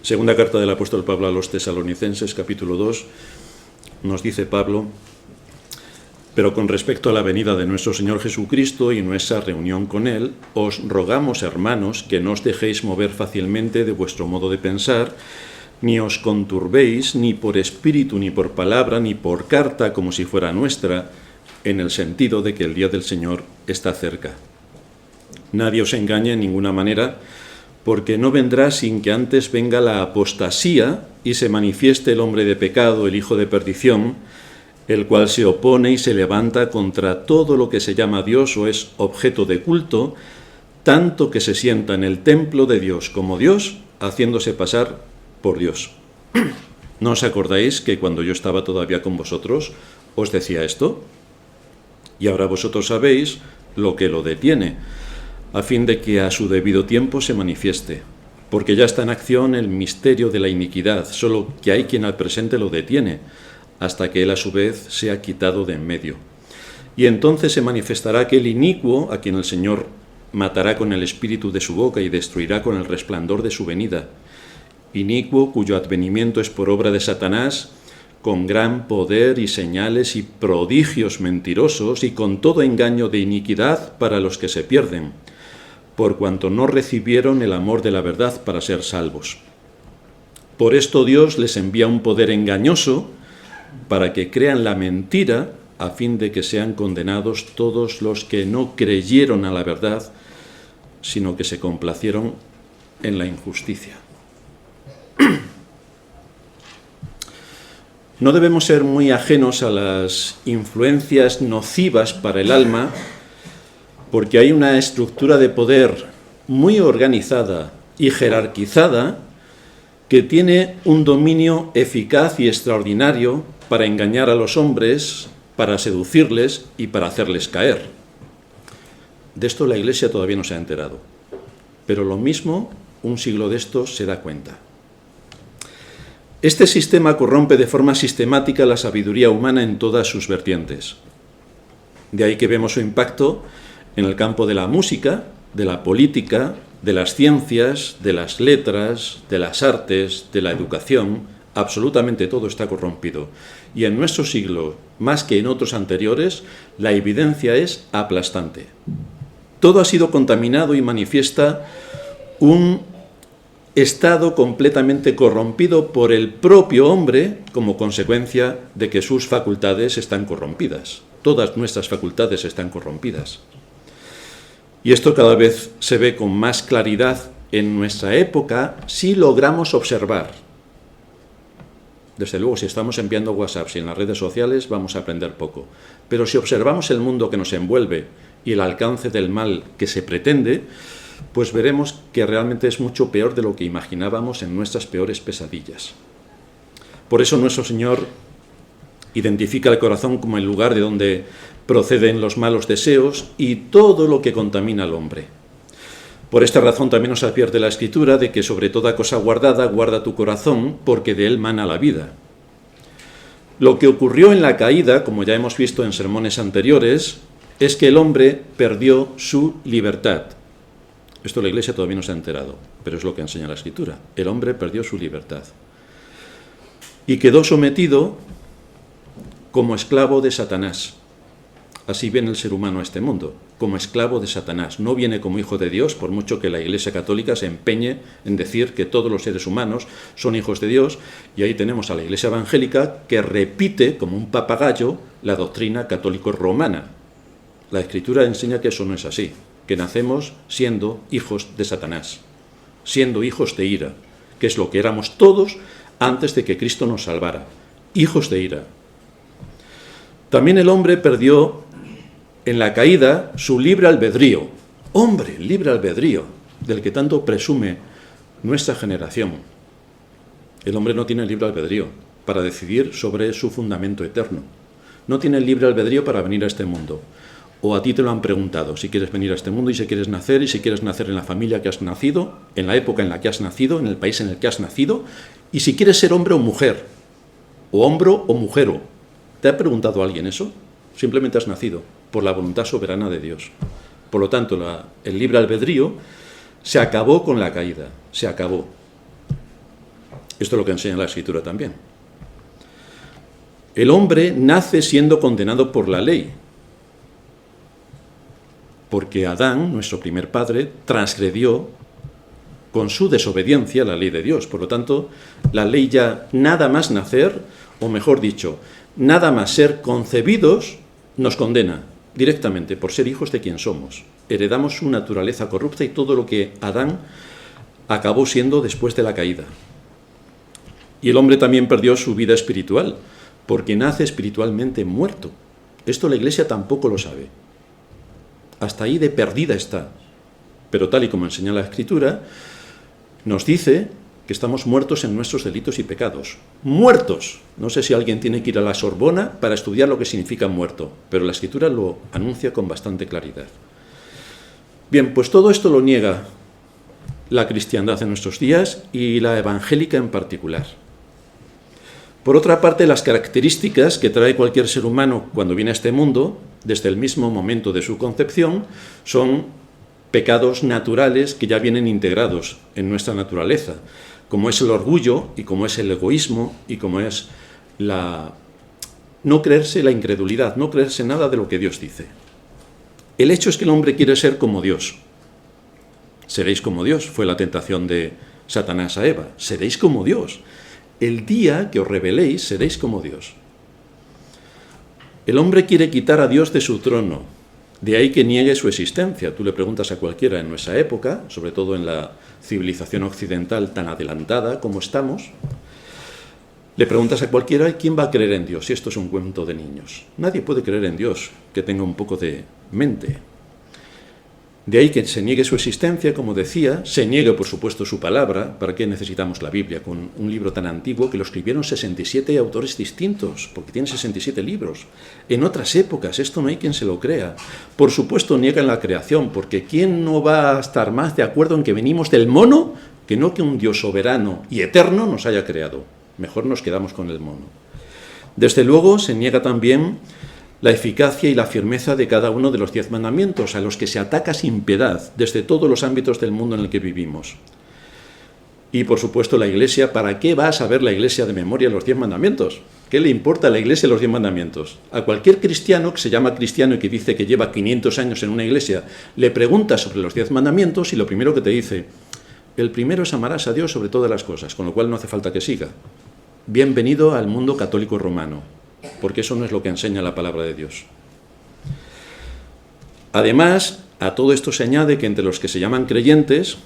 Segunda carta del apóstol Pablo a los Tesalonicenses, capítulo 2, nos dice Pablo: pero con respecto a la venida de nuestro Señor Jesucristo y nuestra reunión con Él, os rogamos, hermanos, que no os dejéis mover fácilmente de vuestro modo de pensar, ni os conturbéis ni por espíritu, ni por palabra, ni por carta, como si fuera nuestra, en el sentido de que el día del Señor está cerca. Nadie os engañe en ninguna manera, porque no vendrá sin que antes venga la apostasía y se manifieste el hombre de pecado, el hijo de perdición, el cual se opone y se levanta contra todo lo que se llama Dios o es objeto de culto, tanto que se sienta en el templo de Dios como Dios, haciéndose pasar por Dios. ¿No os acordáis que cuando yo estaba todavía con vosotros os decía esto? Y ahora vosotros sabéis lo que lo detiene, a fin de que a su debido tiempo se manifieste, porque ya está en acción el misterio de la iniquidad, solo que hay quien al presente lo detiene, hasta que él a su vez sea quitado de en medio. Y entonces se manifestará aquel inicuo a quien el Señor matará con el espíritu de su boca y destruirá con el resplandor de su venida. Inicuo cuyo advenimiento es por obra de Satanás, con gran poder y señales y prodigios mentirosos y con todo engaño de iniquidad para los que se pierden, por cuanto no recibieron el amor de la verdad para ser salvos. Por esto Dios les envía un poder engañoso para que crean la mentira, a fin de que sean condenados todos los que no creyeron a la verdad, sino que se complacieron en la injusticia. No debemos ser muy ajenos a las influencias nocivas para el alma, porque hay una estructura de poder muy organizada y jerarquizada que tiene un dominio eficaz y extraordinario para engañar a los hombres, para seducirles y para hacerles caer. De esto la Iglesia todavía no se ha enterado, pero lo mismo un siglo de esto se da cuenta. Este sistema corrompe de forma sistemática la sabiduría humana en todas sus vertientes. De ahí que vemos su impacto en el campo de la música, de la política, de las ciencias, de las letras, de las artes, de la educación. Absolutamente todo está corrompido. Y en nuestro siglo, más que en otros anteriores, la evidencia es aplastante. Todo ha sido contaminado y manifiesta un estado completamente corrompido por el propio hombre como consecuencia de que sus facultades están corrompidas. Todas nuestras facultades están corrompidas. Y esto cada vez se ve con más claridad en nuestra época si logramos observar. Desde luego, si estamos enviando WhatsApps y en las redes sociales vamos a aprender poco. Pero si observamos el mundo que nos envuelve y el alcance del mal que se pretende, pues veremos que realmente es mucho peor de lo que imaginábamos en nuestras peores pesadillas. Por eso nuestro Señor identifica el corazón como el lugar de donde proceden los malos deseos y todo lo que contamina al hombre. Por esta razón también nos advierte la Escritura de que sobre toda cosa guardada, guarda tu corazón, porque de él mana la vida. Lo que ocurrió en la caída, como ya hemos visto en sermones anteriores, es que el hombre perdió su libertad. Esto la Iglesia todavía no se ha enterado, pero es lo que enseña la Escritura. El hombre perdió su libertad y quedó sometido como esclavo de Satanás. Así viene el ser humano a este mundo, como esclavo de Satanás. No viene como hijo de Dios, por mucho que la Iglesia Católica se empeñe en decir que todos los seres humanos son hijos de Dios, y ahí tenemos a la Iglesia Evangélica que repite como un papagayo la doctrina católico-romana. La Escritura enseña que eso no es así, que nacemos siendo hijos de Satanás, siendo hijos de ira, que es lo que éramos todos antes de que Cristo nos salvara, hijos de ira. También el hombre perdió en la caída su libre albedrío. Hombre, libre albedrío, del que tanto presume nuestra generación. El hombre no tiene libre albedrío para decidir sobre su fundamento eterno. No tiene libre albedrío para venir a este mundo. O a ti te lo han preguntado, si quieres venir a este mundo y si quieres nacer en la familia que has nacido, en la época en la que has nacido, en el país en el que has nacido, y si quieres ser hombre o mujer, o hombro o mujero. ¿Te ha preguntado alguien eso? Simplemente has nacido por la voluntad soberana de Dios. Por lo tanto, el libre albedrío se acabó con la caída, se acabó. Esto es lo que enseña la Escritura también. El hombre nace siendo condenado por la ley, porque Adán, nuestro primer padre, transgredió con su desobediencia la ley de Dios. Por lo tanto, la ley ya nada más nacer, o mejor dicho, nada más ser concebidos, nos condena directamente por ser hijos de quien somos. Heredamos su naturaleza corrupta y todo lo que Adán acabó siendo después de la caída. Y el hombre también perdió su vida espiritual, porque nace espiritualmente muerto. Esto la Iglesia tampoco lo sabe. Hasta ahí de perdida está. Pero tal y como enseña la Escritura, nos dice que estamos muertos en nuestros delitos y pecados. ¡Muertos! No sé si alguien tiene que ir a la Sorbona para estudiar lo que significa muerto, pero la Escritura lo anuncia con bastante claridad. Bien, pues todo esto lo niega la cristiandad en nuestros días y la evangélica en particular. Por otra parte, las características que trae cualquier ser humano cuando viene a este mundo, desde el mismo momento de su concepción, son pecados naturales que ya vienen integrados en nuestra naturaleza, como es el orgullo y como es el egoísmo y como es no creerse, la incredulidad, no creerse nada de lo que Dios dice. El hecho es que el hombre quiere ser como Dios. Seréis como Dios, fue la tentación de Satanás a Eva. Seréis como Dios. El día que os rebeléis, seréis como Dios. El hombre quiere quitar a Dios de su trono. De ahí que niegue su existencia. Tú le preguntas a cualquiera en nuestra época, sobre todo en la civilización occidental tan adelantada como estamos, le preguntas a cualquiera quién va a creer en Dios, si esto es un cuento de niños. Nadie puede creer en Dios que tenga un poco de mente. De ahí que se niegue su existencia, como decía, se niegue, por supuesto, su palabra. ¿Para qué necesitamos la Biblia con un libro tan antiguo que lo escribieron 67 autores distintos? Porque tiene 67 libros. En otras épocas, esto no hay quien se lo crea. Por supuesto, niegan la creación, porque ¿quién no va a estar más de acuerdo en que venimos del mono que no que un Dios soberano y eterno nos haya creado? Mejor nos quedamos con el mono. Desde luego, se niega también la eficacia y la firmeza de cada uno de los 10 mandamientos, a los que se ataca sin piedad desde todos los ámbitos del mundo en el que vivimos. Y, por supuesto, la Iglesia. ¿Para qué va a saber la Iglesia de memoria los 10 mandamientos? ¿Qué le importa a la Iglesia los 10 mandamientos? A cualquier cristiano que se llama cristiano y que dice que lleva 500 años en una iglesia, le pregunta sobre los 10 mandamientos y lo primero que te dice, el primero es amarás a Dios sobre todas las cosas, con lo cual no hace falta que siga. Bienvenido al mundo católico romano, porque eso no es lo que enseña la palabra de Dios. Además, a todo esto se añade que entre los que se llaman creyentes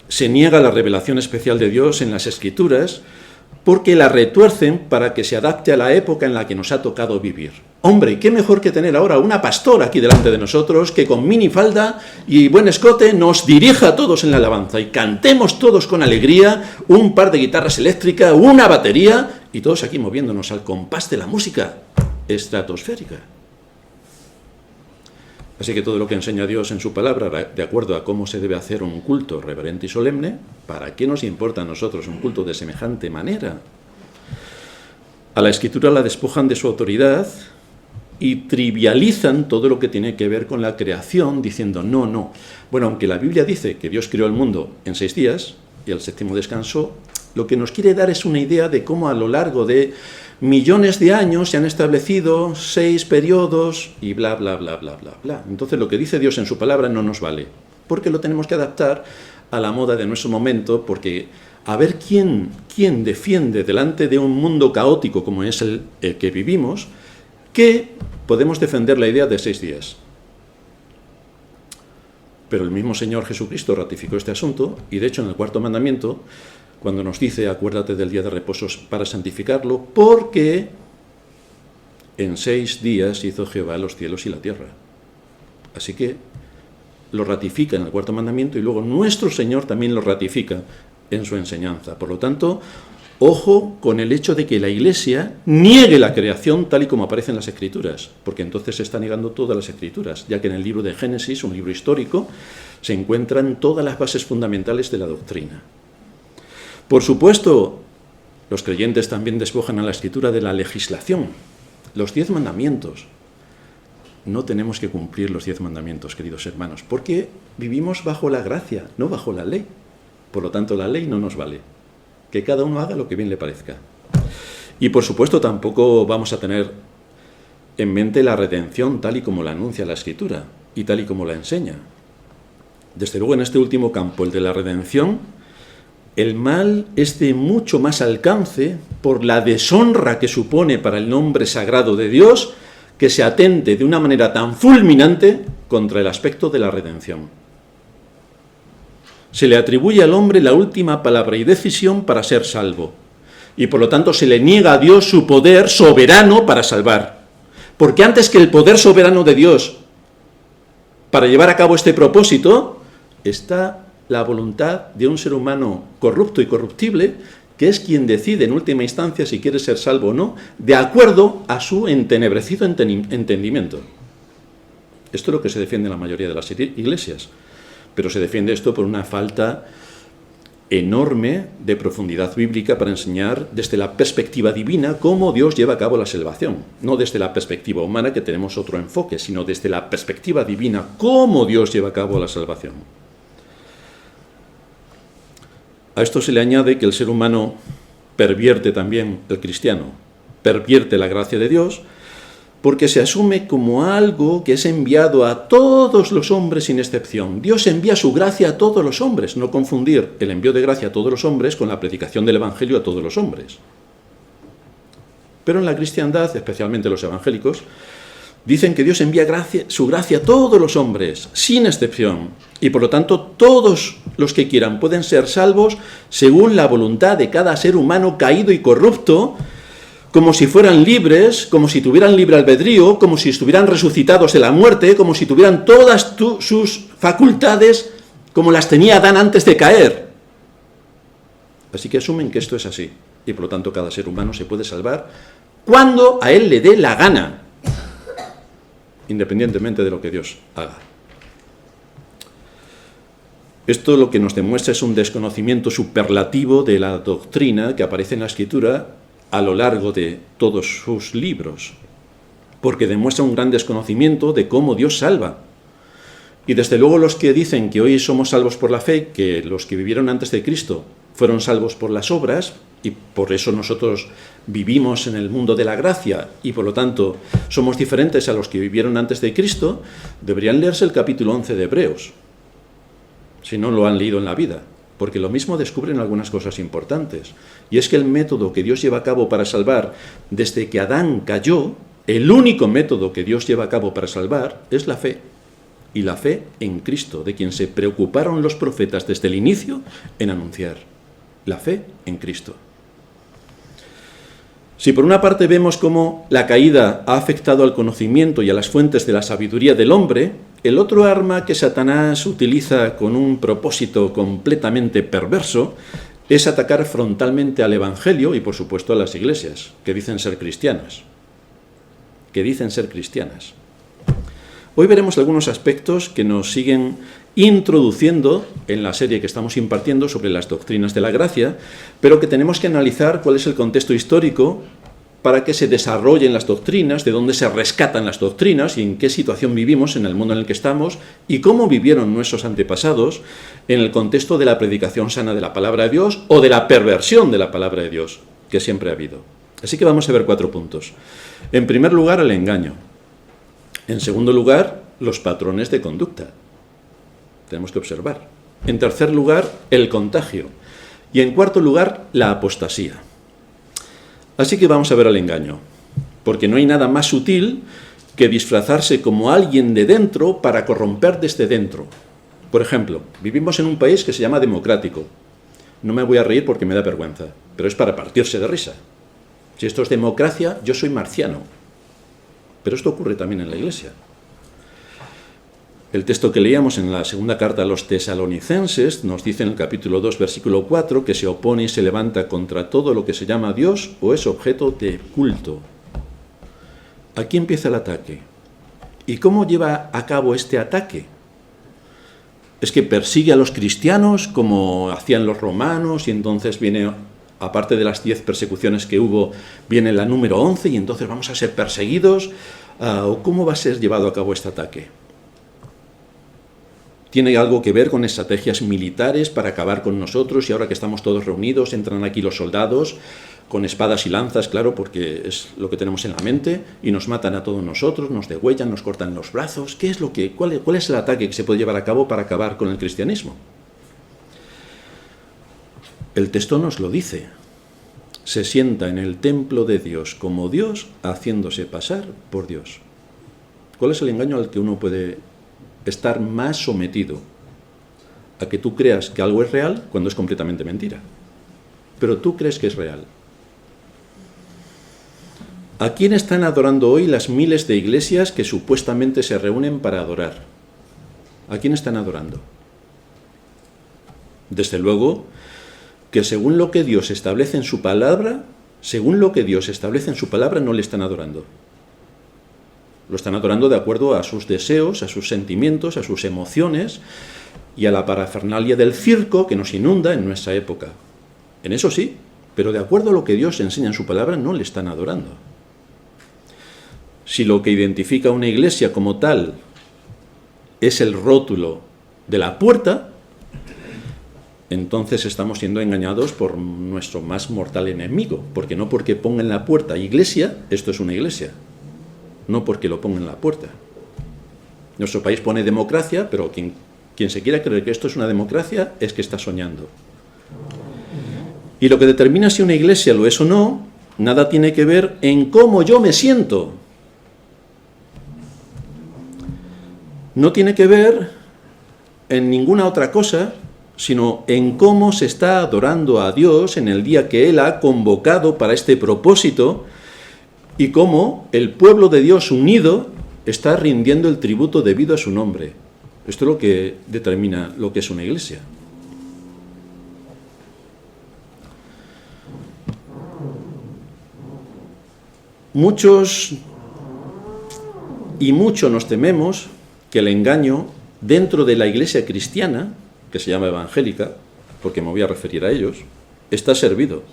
se niega la revelación especial de Dios en las Escrituras porque la retuercen para que se adapte a la época en la que nos ha tocado vivir. Hombre, qué mejor que tener ahora una pastora aquí delante de nosotros que con minifalda y buen escote nos dirija a todos en la alabanza y cantemos todos con alegría un par de guitarras eléctricas, una batería y todos aquí moviéndonos al compás de la música estratosférica. Así que todo lo que enseña Dios en su palabra, de acuerdo a cómo se debe hacer un culto reverente y solemne, ¿para qué nos importa a nosotros un culto de semejante manera? A la Escritura la despojan de su autoridad y trivializan todo lo que tiene que ver con la creación, diciendo no. Bueno, aunque la Biblia dice que Dios creó el mundo en 6 días y al 7º descansó, lo que nos quiere dar es una idea de cómo a lo largo de millones de años se han establecido 6 periodos y bla, bla, bla, bla, bla, bla. Entonces lo que dice Dios en su palabra no nos vale, porque lo tenemos que adaptar a la moda de nuestro momento, porque a ver quién defiende delante de un mundo caótico como es el que vivimos, que podemos defender la idea de 6 días. Pero el mismo Señor Jesucristo ratificó este asunto, y de hecho en el 4.º mandamiento, cuando nos dice, acuérdate del día de reposo para santificarlo, porque en 6 días hizo Jehová los cielos y la tierra. Así que lo ratifica en el 4.º mandamiento y luego nuestro Señor también lo ratifica en su enseñanza. Por lo tanto, ojo con el hecho de que la Iglesia niegue la creación tal y como aparece en las Escrituras, porque entonces se está negando todas las Escrituras, ya que en el libro de Génesis, un libro histórico, se encuentran todas las bases fundamentales de la doctrina. Por supuesto, los creyentes también despojan a la Escritura de la legislación, los 10 mandamientos. No tenemos que cumplir los 10 mandamientos, queridos hermanos, porque vivimos bajo la gracia, no bajo la ley. Por lo tanto, la ley no nos vale. que cada uno haga lo que bien le parezca. Y por supuesto tampoco vamos a tener en mente la redención tal y como la anuncia la Escritura y tal y como la enseña. Desde luego en este último campo, el de la redención, el mal es de mucho más alcance por la deshonra que supone para el nombre sagrado de Dios que se atente de una manera tan fulminante contra el aspecto de la redención. Se le atribuye al hombre la última palabra y decisión para ser salvo, y por lo tanto se le niega a Dios su poder soberano para salvar. Porque antes que el poder soberano de Dios para llevar a cabo este propósito, está la voluntad de un ser humano corrupto y corruptible, que es quien decide en última instancia si quiere ser salvo o no, de acuerdo a su entenebrecido entendimiento. Esto es lo que se defiende en la mayoría de las iglesias, pero se defiende esto por una falta enorme de profundidad bíblica para enseñar desde la perspectiva divina cómo Dios lleva a cabo la salvación. No desde la perspectiva humana, que tenemos otro enfoque, sino desde la perspectiva divina, cómo Dios lleva a cabo la salvación. A esto se le añade que el ser humano pervierte también, el cristiano, pervierte la gracia de Dios, porque se asume como algo que es enviado a todos los hombres sin excepción. Dios envía su gracia a todos los hombres, no confundir el envío de gracia a todos los hombres con la predicación del Evangelio a todos los hombres. Pero en la cristiandad, especialmente los evangélicos, dicen que Dios envía su gracia a todos los hombres, sin excepción, y por lo tanto todos los que quieran pueden ser salvos según la voluntad de cada ser humano caído y corrupto, como si fueran libres, como si tuvieran libre albedrío, como si estuvieran resucitados de la muerte, como si tuvieran todas sus facultades como las tenía Adán antes de caer. Así que asumen que esto es así, y por lo tanto cada ser humano se puede salvar cuando a él le dé la gana, independientemente de lo que Dios haga. Esto lo que nos demuestra es un desconocimiento superlativo de la doctrina que aparece en la Escritura a lo largo de todos sus libros, porque demuestra un gran desconocimiento de cómo Dios salva. Y desde luego los que dicen que hoy somos salvos por la fe, que los que vivieron antes de Cristo fueron salvos por las obras, y por eso nosotros vivimos en el mundo de la gracia, y por lo tanto somos diferentes a los que vivieron antes de Cristo, deberían leerse el capítulo 11 de Hebreos, si no lo han leído en la vida, porque lo mismo descubren algunas cosas importantes. Y es que el método que Dios lleva a cabo para salvar desde que Adán cayó, el único método que Dios lleva a cabo para salvar es la fe. Y la fe en Cristo, de quien se preocuparon los profetas desde el inicio en anunciar. La fe en Cristo. Si por una parte vemos cómo la caída ha afectado al conocimiento y a las fuentes de la sabiduría del hombre, el otro arma que Satanás utiliza con un propósito completamente perverso es atacar frontalmente al Evangelio y, por supuesto, a las iglesias, que dicen ser cristianas. Hoy veremos algunos aspectos que nos siguen introduciendo en la serie que estamos impartiendo sobre las doctrinas de la gracia, pero que tenemos que analizar cuál es el contexto histórico para que se desarrollen las doctrinas, de dónde se rescatan las doctrinas y en qué situación vivimos en el mundo en el que estamos y cómo vivieron nuestros antepasados en el contexto de la predicación sana de la palabra de Dios o de la perversión de la palabra de Dios, que siempre ha habido. Así que vamos a ver 4 puntos. En primer lugar, el engaño. En segundo lugar, los patrones de conducta. Tenemos que observar. En tercer lugar, el contagio. Y en cuarto lugar, la apostasía. Así que vamos a ver el engaño, porque no hay nada más sutil que disfrazarse como alguien de dentro para corromper desde dentro. Por ejemplo, vivimos en un país que se llama democrático. No me voy a reír porque me da vergüenza, pero es para partirse de risa. Si esto es democracia, yo soy marciano. Pero esto ocurre también en la Iglesia. El texto que leíamos en la segunda carta a los tesalonicenses nos dice en el capítulo 2, versículo 4, que se opone y se levanta contra todo lo que se llama Dios o es objeto de culto. Aquí empieza el ataque. ¿Y cómo lleva a cabo este ataque? ¿Es que persigue a los cristianos como hacían los romanos y entonces viene, aparte de las 10 persecuciones que hubo, viene la número 11 y entonces vamos a ser perseguidos? ¿O cómo va a ser llevado a cabo este ataque? Tiene algo que ver con estrategias militares para acabar con nosotros, y ahora que estamos todos reunidos, entran aquí los soldados con espadas y lanzas, claro, porque es lo que tenemos en la mente, y nos matan a todos nosotros, nos degüellan, nos cortan los brazos. ¿Cuál es el ataque que se puede llevar a cabo para acabar con el cristianismo? El texto nos lo dice. Se sienta en el templo de Dios como Dios, haciéndose pasar por Dios. ¿Cuál es el engaño al que uno puede estar más sometido? A que tú creas que algo es real cuando es completamente mentira. Pero tú crees que es real. ¿A quién están adorando hoy las miles de iglesias que supuestamente se reúnen para adorar? ¿A quién están adorando? Desde luego que según lo que Dios establece en su palabra, no le están adorando. Lo están adorando de acuerdo a sus deseos, a sus sentimientos, a sus emociones y a la parafernalia del circo que nos inunda en nuestra época. En eso sí, pero de acuerdo a lo que Dios enseña en su palabra, no le están adorando. Si lo que identifica a una iglesia como tal es el rótulo de la puerta, entonces estamos siendo engañados por nuestro más mortal enemigo, porque no porque ponga en la puerta iglesia, esto es una iglesia, no porque lo ponga en la puerta. Nuestro país pone democracia, pero quien se quiera creer que esto es una democracia es que está soñando. Y lo que determina si una iglesia lo es o no, nada tiene que ver en cómo yo me siento. No tiene que ver en ninguna otra cosa, sino en cómo se está adorando a Dios en el día que Él ha convocado para este propósito, y cómo el pueblo de Dios unido está rindiendo el tributo debido a su nombre. Esto es lo que determina lo que es una iglesia. Mucho nos tememos que el engaño dentro de la iglesia cristiana, que se llama evangélica, porque me voy a referir a ellos, está servido.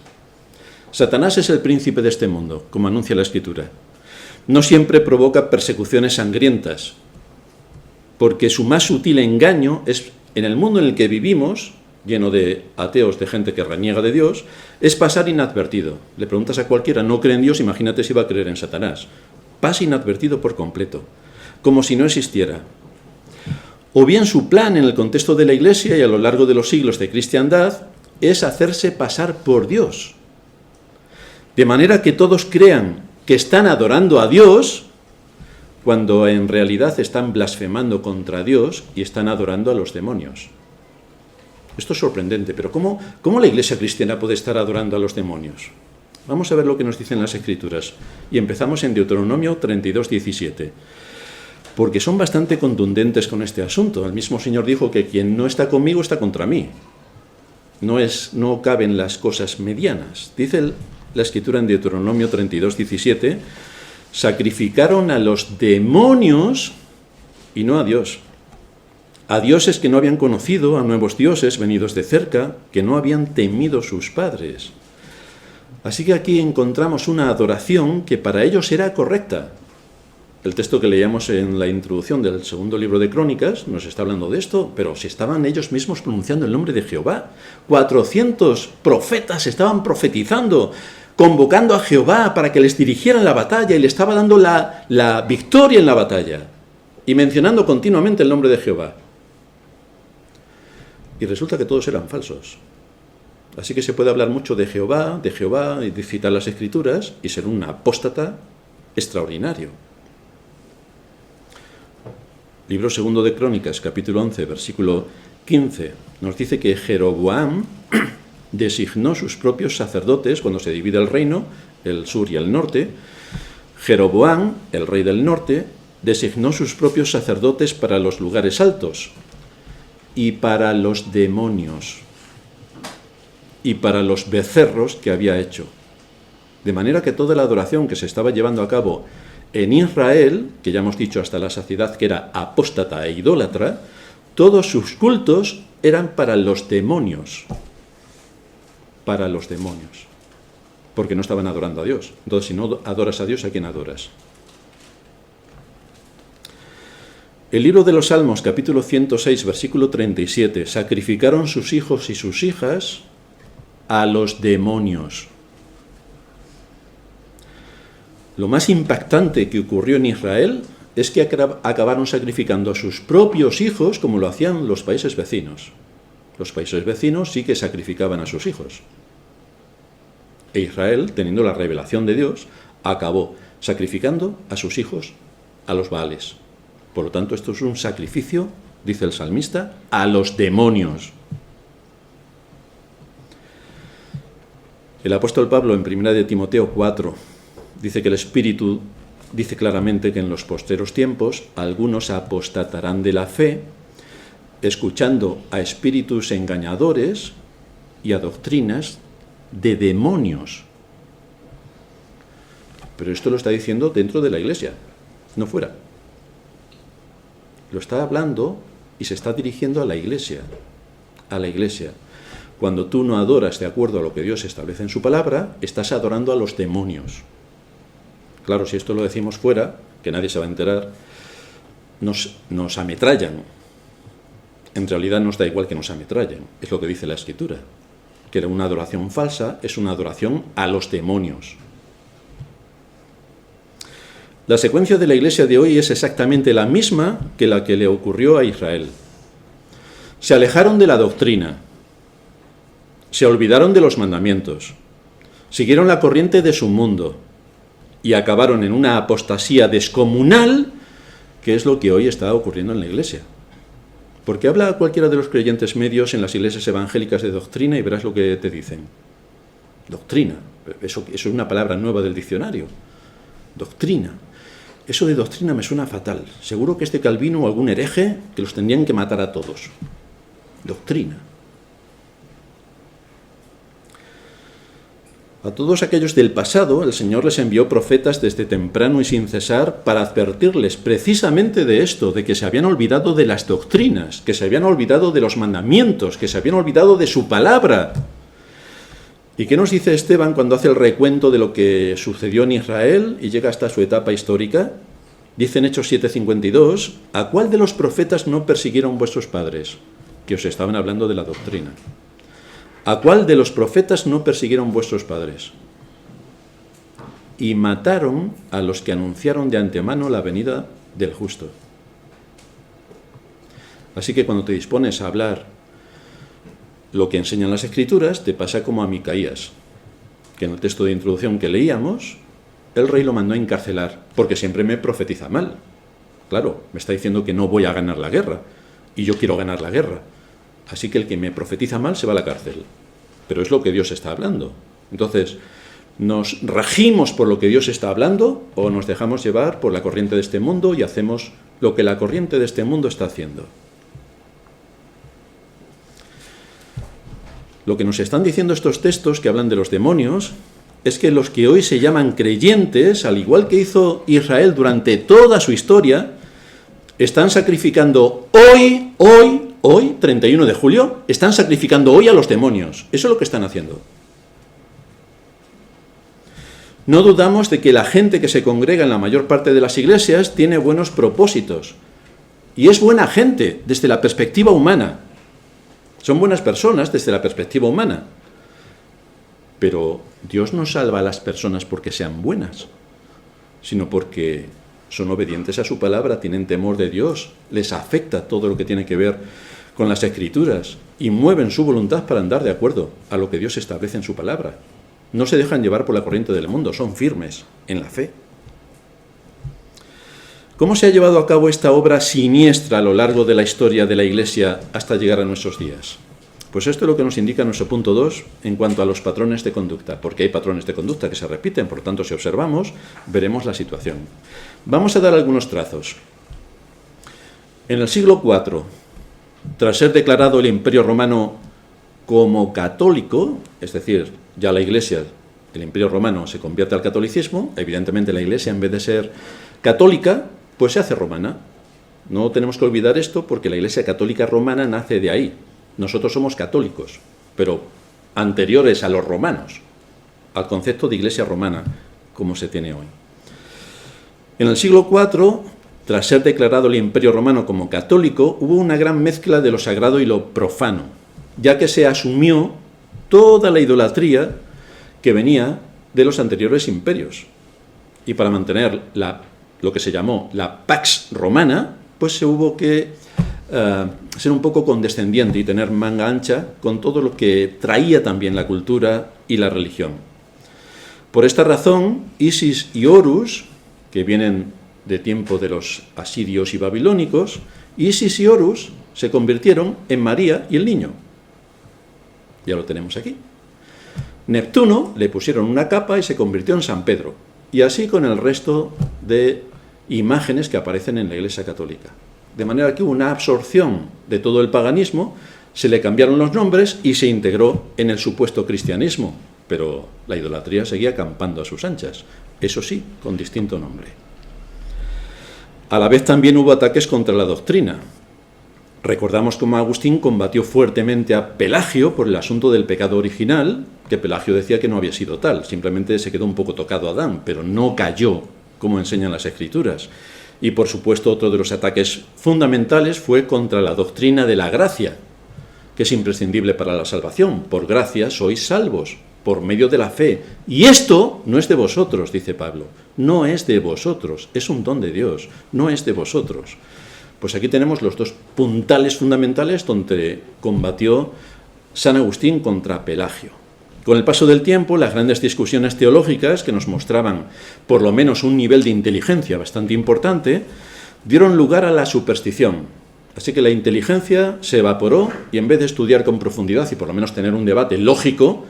Satanás es el príncipe de este mundo, como anuncia la Escritura. No siempre provoca persecuciones sangrientas, porque su más sutil engaño es, en el mundo en el que vivimos, lleno de ateos, de gente que reniega de Dios, es pasar inadvertido. Le preguntas a cualquiera, no cree en Dios, imagínate si va a creer en Satanás. Pasa inadvertido por completo, como si no existiera. O bien su plan en el contexto de la Iglesia y a lo largo de los siglos de cristiandad es hacerse pasar por Dios. De manera que todos crean que están adorando a Dios, cuando en realidad están blasfemando contra Dios y están adorando a los demonios. Esto es sorprendente, pero ¿cómo la Iglesia cristiana puede estar adorando a los demonios? Vamos a ver lo que nos dicen las Escrituras. Y empezamos en Deuteronomio 32, 17. Porque son bastante contundentes con este asunto. El mismo Señor dijo que quien no está conmigo está contra mí. No caben las cosas medianas. Dice la Escritura en Deuteronomio 32, 17, sacrificaron a los demonios y no a Dios. A dioses que no habían conocido, a nuevos dioses venidos de cerca, que no habían temido sus padres. Así que aquí encontramos una adoración que para ellos era correcta. El texto que leíamos en la introducción del segundo libro de Crónicas nos está hablando de esto, pero si estaban ellos mismos pronunciando el nombre de Jehová. 400 profetas estaban profetizando, convocando a Jehová para que les dirigiera en la batalla y le estaba dando la victoria en la batalla y mencionando continuamente el nombre de Jehová. Y resulta que todos eran falsos. Así que se puede hablar mucho de Jehová, y de citar las Escrituras y ser un apóstata extraordinario. Libro segundo de Crónicas, capítulo 11, versículo 15, nos dice que Jeroboam designó sus propios sacerdotes cuando se divide el reino, el sur y el norte. Jeroboam, el rey del norte, designó sus propios sacerdotes para los lugares altos y para los demonios y para los becerros que había hecho. De manera que toda la adoración que se estaba llevando a cabo en Israel, que ya hemos dicho hasta la saciedad que era apóstata e idólatra, todos sus cultos eran para los demonios. Para los demonios. Porque no estaban adorando a Dios. Entonces, si no adoras a Dios, ¿a quién adoras? El libro de los Salmos, capítulo 106, versículo 37, sacrificaron sus hijos y sus hijas a los demonios. Lo más impactante que ocurrió en Israel es que acabaron sacrificando a sus propios hijos como lo hacían los países vecinos. Los países vecinos sí que sacrificaban a sus hijos. E Israel, teniendo la revelación de Dios, acabó sacrificando a sus hijos a los Baales. Por lo tanto, esto es un sacrificio, dice el salmista, a los demonios. El apóstol Pablo en 1 de Timoteo 4 dice que el Espíritu dice claramente que en los posteros tiempos algunos apostatarán de la fe, escuchando a espíritus engañadores y a doctrinas de demonios. Pero esto lo está diciendo dentro de la iglesia, no fuera. Lo está hablando y se está dirigiendo a la iglesia. A la iglesia. Cuando tú no adoras de acuerdo a lo que Dios establece en su palabra, estás adorando a los demonios. Claro, si esto lo decimos fuera, que nadie se va a enterar, nos ametrallan. En realidad nos da igual que nos ametrallen, es lo que dice la Escritura. Que una adoración falsa es una adoración a los demonios. La secuencia de la iglesia de hoy es exactamente la misma que la que le ocurrió a Israel. Se alejaron de la doctrina, se olvidaron de los mandamientos, siguieron la corriente de su mundo y acabaron en una apostasía descomunal, que es lo que hoy está ocurriendo en la iglesia. Porque habla a cualquiera de los creyentes medios en las iglesias evangélicas de doctrina y verás lo que te dicen. Doctrina, eso es una palabra nueva del diccionario. Doctrina. Eso de doctrina me suena fatal. Seguro que es de Calvino o algún hereje que los tendrían que matar a todos. Doctrina. A todos aquellos del pasado, el Señor les envió profetas desde temprano y sin cesar para advertirles precisamente de esto, de que se habían olvidado de las doctrinas, que se habían olvidado de los mandamientos, que se habían olvidado de su palabra. ¿Y qué nos dice Esteban cuando hace el recuento de lo que sucedió en Israel y llega hasta su etapa histórica? Dice en Hechos 7:52, ¿a cuál de los profetas no persiguieron vuestros padres? Que os estaban hablando de la doctrina. ¿A cuál de los profetas no persiguieron vuestros padres? Y mataron a los que anunciaron de antemano la venida del justo. Así que cuando te dispones a hablar lo que enseñan las Escrituras, te pasa como a Micaías, que en el texto de introducción que leíamos, el rey lo mandó a encarcelar, porque siempre me profetiza mal. Claro, me está diciendo que no voy a ganar la guerra, y yo quiero ganar la guerra. Así que el que me profetiza mal se va a la cárcel. Pero es lo que Dios está hablando. Entonces, ¿nos regimos por lo que Dios está hablando o nos dejamos llevar por la corriente de este mundo y hacemos lo que la corriente de este mundo está haciendo? Lo que nos están diciendo estos textos que hablan de los demonios es que los que hoy se llaman creyentes, al igual que hizo Israel durante toda su historia, están sacrificando hoy, 31 de julio, están sacrificando hoy a los demonios. Eso es lo que están haciendo. No dudamos de que la gente que se congrega en la mayor parte de las iglesias tiene buenos propósitos. Y es buena gente desde la perspectiva humana. Son buenas personas desde la perspectiva humana. Pero Dios no salva a las personas porque sean buenas, sino porque son obedientes a su palabra, tienen temor de Dios, les afecta todo lo que tiene que ver con las Escrituras y mueven su voluntad para andar de acuerdo a lo que Dios establece en su palabra. No se dejan llevar por la corriente del mundo, son firmes en la fe. ¿Cómo se ha llevado a cabo esta obra siniestra a lo largo de la historia de la Iglesia hasta llegar a nuestros días? Pues esto es lo que nos indica nuestro punto 2 en cuanto a los patrones de conducta, porque hay patrones de conducta que se repiten, por lo tanto, si observamos, veremos la situación. Vamos a dar algunos trazos. En el siglo IV, tras ser declarado el Imperio Romano como católico, es decir, ya la Iglesia, el Imperio Romano se convierte al catolicismo, evidentemente la Iglesia en vez de ser católica, pues se hace romana. No tenemos que olvidar esto porque la Iglesia católica romana nace de ahí. Nosotros somos católicos, pero anteriores a los romanos, al concepto de Iglesia romana, como se tiene hoy. En el siglo IV, tras ser declarado el Imperio Romano como católico, hubo una gran mezcla de lo sagrado y lo profano, ya que se asumió toda la idolatría que venía de los anteriores imperios. Y para mantener lo que se llamó la Pax Romana, pues se hubo que ser un poco condescendiente y tener manga ancha con todo lo que traía también la cultura y la religión. Por esta razón, Isis y Horus, que vienen de tiempo de los asirios y babilónicos, Isis y Horus se convirtieron en María y el niño. Ya lo tenemos aquí. Neptuno le pusieron una capa y se convirtió en San Pedro. Y así con el resto de imágenes que aparecen en la Iglesia Católica. De manera que hubo una absorción de todo el paganismo, se le cambiaron los nombres y se integró en el supuesto cristianismo. Pero la idolatría seguía campando a sus anchas. Eso sí, con distinto nombre. A la vez también hubo ataques contra la doctrina. Recordamos cómo Agustín combatió fuertemente a Pelagio por el asunto del pecado original, que Pelagio decía que no había sido tal, simplemente se quedó un poco tocado Adán, pero no cayó, como enseñan las Escrituras. Y por supuesto otro de los ataques fundamentales fue contra la doctrina de la gracia, que es imprescindible para la salvación. Por gracia sois salvos, por medio de la fe. Y esto no es de vosotros, dice Pablo, no es de vosotros, es un don de Dios, no es de vosotros. Pues aquí tenemos los dos puntales fundamentales donde combatió San Agustín contra Pelagio. Con el paso del tiempo, las grandes discusiones teológicas, que nos mostraban por lo menos un nivel de inteligencia bastante importante, dieron lugar a la superstición. Así que la inteligencia se evaporó y en vez de estudiar con profundidad y por lo menos tener un debate lógico,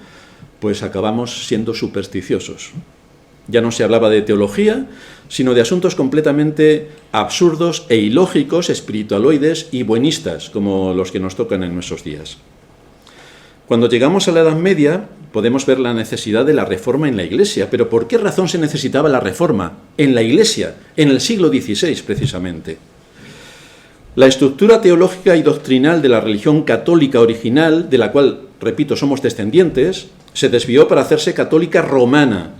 pues acabamos siendo supersticiosos. Ya no se hablaba de teología, sino de asuntos completamente absurdos e ilógicos, espiritualoides y buenistas, como los que nos tocan en nuestros días. Cuando llegamos a la Edad Media, podemos ver la necesidad de la reforma en la Iglesia. ¿Pero por qué razón se necesitaba la reforma en la Iglesia, en el siglo XVI precisamente? La estructura teológica y doctrinal de la religión católica original, de la cual, repito, somos descendientes, se desvió para hacerse católica romana,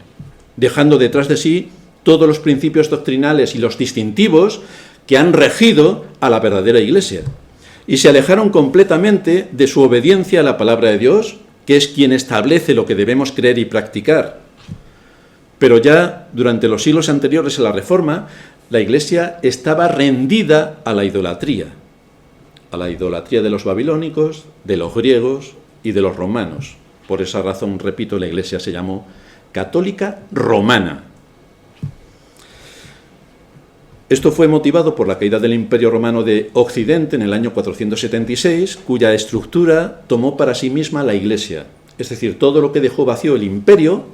dejando detrás de sí todos los principios doctrinales y los distintivos que han regido a la verdadera Iglesia. Y se alejaron completamente de su obediencia a la palabra de Dios, que es quien establece lo que debemos creer y practicar. Pero ya durante los siglos anteriores a la Reforma, la Iglesia estaba rendida a la idolatría de los babilónicos, de los griegos y de los romanos. Por esa razón, repito, la Iglesia se llamó católica romana. Esto fue motivado por la caída del Imperio Romano de Occidente en el año 476, cuya estructura tomó para sí misma la Iglesia. Es decir, todo lo que dejó vacío el imperio,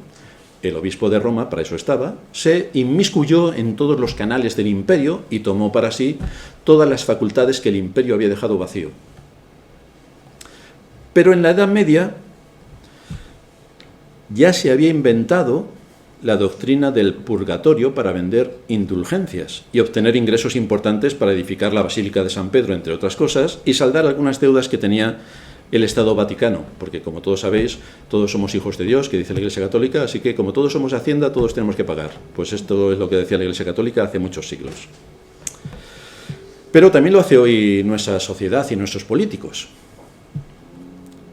el obispo de Roma, para eso estaba, se inmiscuyó en todos los canales del imperio y tomó para sí todas las facultades que el imperio había dejado vacío. Pero en la Edad Media ya se había inventado la doctrina del purgatorio para vender indulgencias y obtener ingresos importantes para edificar la Basílica de San Pedro, entre otras cosas, y saldar algunas deudas que tenía el Estado Vaticano, porque como todos sabéis, todos somos hijos de Dios, que dice la Iglesia Católica, así que como todos somos Hacienda, todos tenemos que pagar. Pues esto es lo que decía la Iglesia Católica hace muchos siglos. Pero también lo hace hoy nuestra sociedad y nuestros políticos.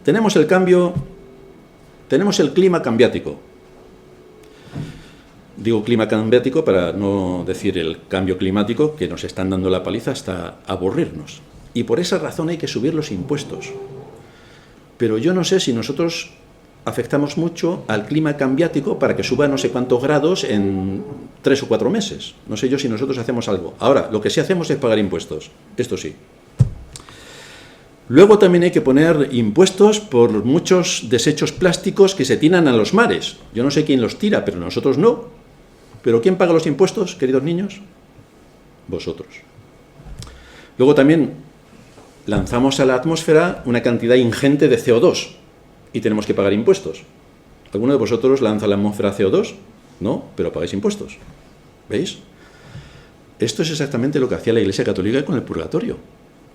Tenemos el clima cambiático. Digo clima cambiático para no decir el cambio climático, que nos están dando la paliza hasta aburrirnos. Y por esa razón hay que subir los impuestos. Pero yo no sé si nosotros afectamos mucho al clima cambiático para que suba no sé cuántos grados en 3 o 4 meses. No sé yo si nosotros hacemos algo. Ahora, lo que sí hacemos es pagar impuestos. Esto sí. Luego también hay que poner impuestos por muchos desechos plásticos que se tiran a los mares. Yo no sé quién los tira, pero nosotros no. ¿Pero quién paga los impuestos, queridos niños? Vosotros. Luego también lanzamos a la atmósfera una cantidad ingente de CO2 y tenemos que pagar impuestos. ¿Alguno de vosotros lanza a la atmósfera CO2? No, pero pagáis impuestos. ¿Veis? Esto es exactamente lo que hacía la Iglesia Católica con el purgatorio.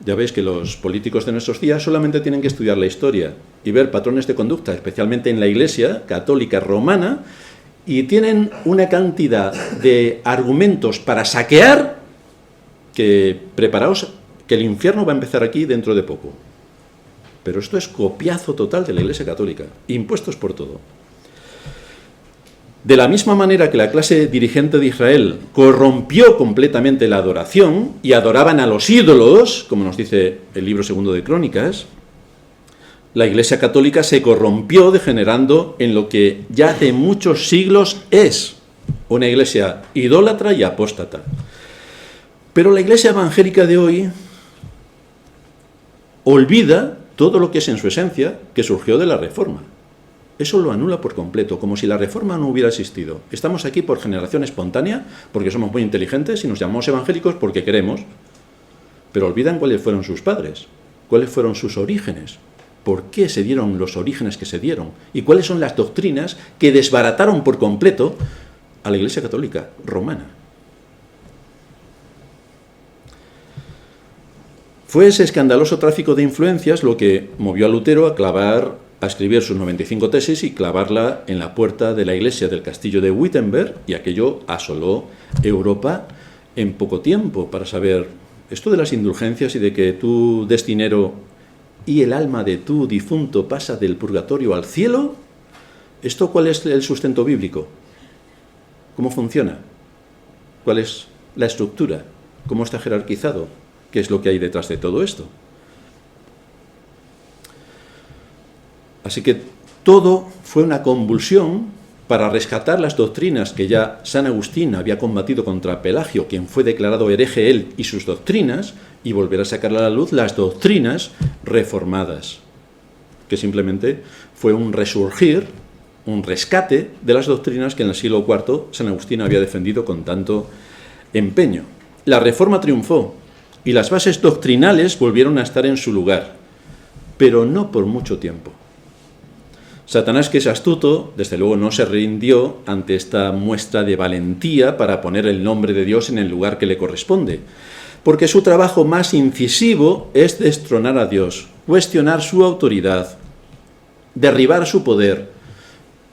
Ya veis que los políticos de nuestros días solamente tienen que estudiar la historia y ver patrones de conducta, especialmente en la Iglesia Católica Romana, y tienen una cantidad de argumentos para saquear que preparaos, que el infierno va a empezar aquí dentro de poco. Pero esto es copiazo total de la Iglesia Católica, impuestos por todo. De la misma manera que la clase dirigente de Israel corrompió completamente la adoración y adoraban a los ídolos, como nos dice el libro segundo de Crónicas, la Iglesia Católica se corrompió degenerando en lo que ya hace muchos siglos es una iglesia idólatra y apóstata. Pero la Iglesia evangélica de hoy olvida todo lo que es en su esencia, que surgió de la Reforma. Eso lo anula por completo, como si la Reforma no hubiera existido. Estamos aquí por generación espontánea, porque somos muy inteligentes y nos llamamos evangélicos porque queremos, pero olvidan cuáles fueron sus padres, cuáles fueron sus orígenes, por qué se dieron los orígenes que se dieron y cuáles son las doctrinas que desbarataron por completo a la Iglesia Católica romana. Fue ese escandaloso tráfico de influencias lo que movió a Lutero a escribir sus 95 tesis y clavarla en la puerta de la iglesia del castillo de Wittenberg, y aquello asoló Europa en poco tiempo para saber esto de las indulgencias y de que tú des dinero y el alma de tu difunto pasa del purgatorio al cielo. ¿Esto cuál es el sustento bíblico? ¿Cómo funciona? ¿Cuál es la estructura? ¿Cómo está jerarquizado? ¿Qué es lo que hay detrás de todo esto? Así que todo fue una convulsión para rescatar las doctrinas que ya San Agustín había combatido contra Pelagio, quien fue declarado hereje él y sus doctrinas, y volver a sacar a la luz las doctrinas reformadas, que simplemente fue un resurgir, un rescate de las doctrinas que en el siglo IV San Agustín había defendido con tanto empeño. La Reforma triunfó y las bases doctrinales volvieron a estar en su lugar, pero no por mucho tiempo. Satanás, que es astuto, desde luego no se rindió ante esta muestra de valentía para poner el nombre de Dios en el lugar que le corresponde, porque su trabajo más incisivo es destronar a Dios, cuestionar su autoridad, derribar su poder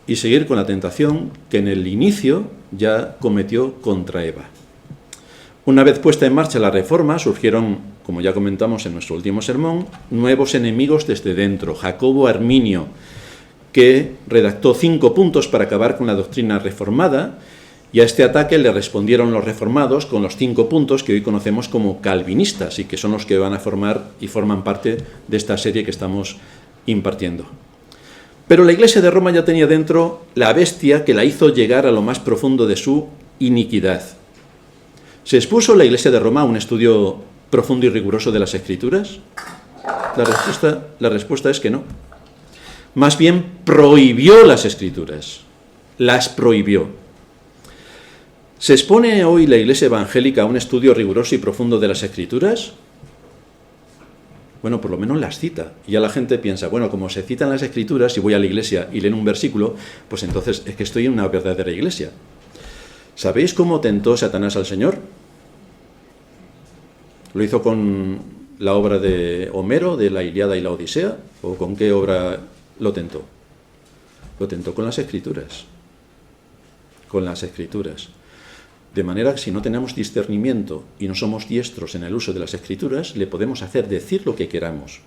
y seguir con la tentación que en el inicio ya cometió contra Eva. Una vez puesta en marcha la Reforma, surgieron, como ya comentamos en nuestro último sermón, nuevos enemigos desde dentro. Jacobo Arminio, que redactó 5 puntos para acabar con la doctrina reformada, y a este ataque le respondieron los reformados con los 5 puntos que hoy conocemos como calvinistas y que son los que van a formar y forman parte de esta serie que estamos impartiendo. Pero la Iglesia de Roma ya tenía dentro la bestia que la hizo llegar a lo más profundo de su iniquidad. ¿Se expuso la Iglesia de Roma a un estudio profundo y riguroso de las Escrituras? La respuesta es que no. Más bien prohibió las Escrituras, las prohibió. ¿Se expone hoy la Iglesia evangélica a un estudio riguroso y profundo de las Escrituras? Bueno, por lo menos las cita. Y ya la gente piensa, bueno, como se citan las Escrituras y voy a la iglesia y leen un versículo, pues entonces es que estoy en una verdadera iglesia. ¿Sabéis cómo tentó Satanás al Señor? ¿Lo hizo con la obra de Homero, de la Ilíada y la Odisea? ¿O con qué obra lo tentó? Lo tentó con las Escrituras. Con las Escrituras. De manera que si no tenemos discernimiento y no somos diestros en el uso de las Escrituras, le podemos hacer decir lo que queramos.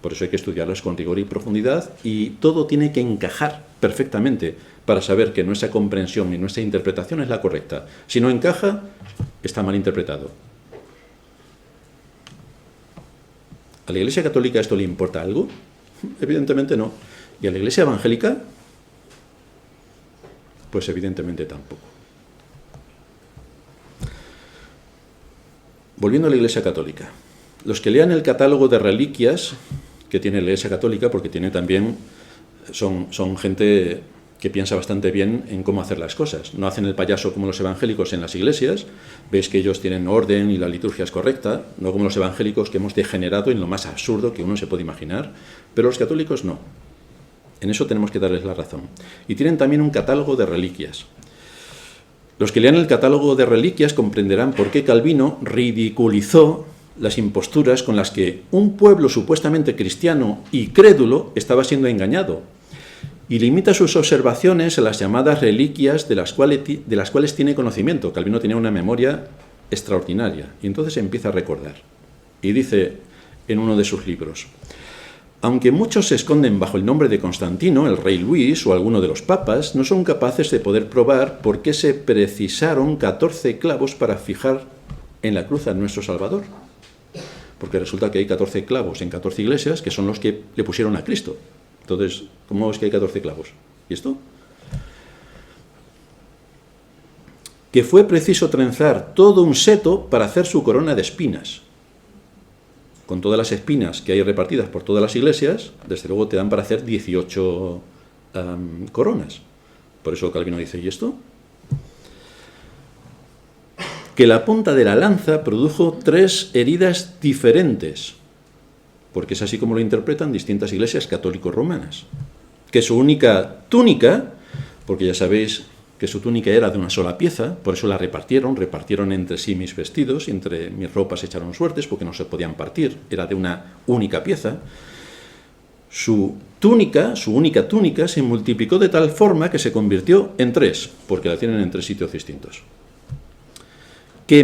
Por eso hay que estudiarlas con rigor y profundidad, y todo tiene que encajar perfectamente para saber que nuestra comprensión y nuestra interpretación es la correcta. Si no encaja, está mal interpretado. ¿A la Iglesia Católica esto le importa algo? Evidentemente no. ¿Y a la Iglesia Evangélica? Pues evidentemente tampoco. Volviendo a la Iglesia Católica. Los que lean el catálogo de reliquias que tiene la Iglesia Católica, porque tiene también, son gente que piensa bastante bien en cómo hacer las cosas. No hacen el payaso como los evangélicos en las iglesias, veis que ellos tienen orden y la liturgia es correcta, no como los evangélicos que hemos degenerado en lo más absurdo que uno se puede imaginar, pero los católicos no. En eso tenemos que darles la razón. Y tienen también un catálogo de reliquias. Los que lean el catálogo de reliquias comprenderán por qué Calvino ridiculizó las imposturas con las que un pueblo supuestamente cristiano y crédulo estaba siendo engañado, y limita sus observaciones a las llamadas reliquias de las cuales tiene conocimiento. Calvino tenía una memoria extraordinaria. Y entonces empieza a recordar. Y dice en uno de sus libros: aunque muchos se esconden bajo el nombre de Constantino, el rey Luis o alguno de los papas, no son capaces de poder probar por qué se precisaron 14 clavos para fijar en la cruz a nuestro Salvador. Porque resulta que hay 14 clavos en 14 iglesias que son los que le pusieron a Cristo. Entonces, ¿cómo es que hay 14 clavos? ¿Y esto? Que fue preciso trenzar todo un seto para hacer su corona de espinas. Con todas las espinas que hay repartidas por todas las iglesias, desde luego te dan para hacer 18 coronas. Por eso Calvino dice, ¿y esto? Que la punta de la lanza produjo 3 heridas diferentes, porque es así como lo interpretan distintas iglesias católico-romanas. Que su única túnica, porque ya sabéis que su túnica era de una sola pieza, por eso la repartieron entre sí mis vestidos, y entre mis ropas echaron suertes, porque no se podían partir, era de una única pieza. Su única túnica, se multiplicó de tal forma que se convirtió en 3, porque la tienen en 3 sitios distintos. Que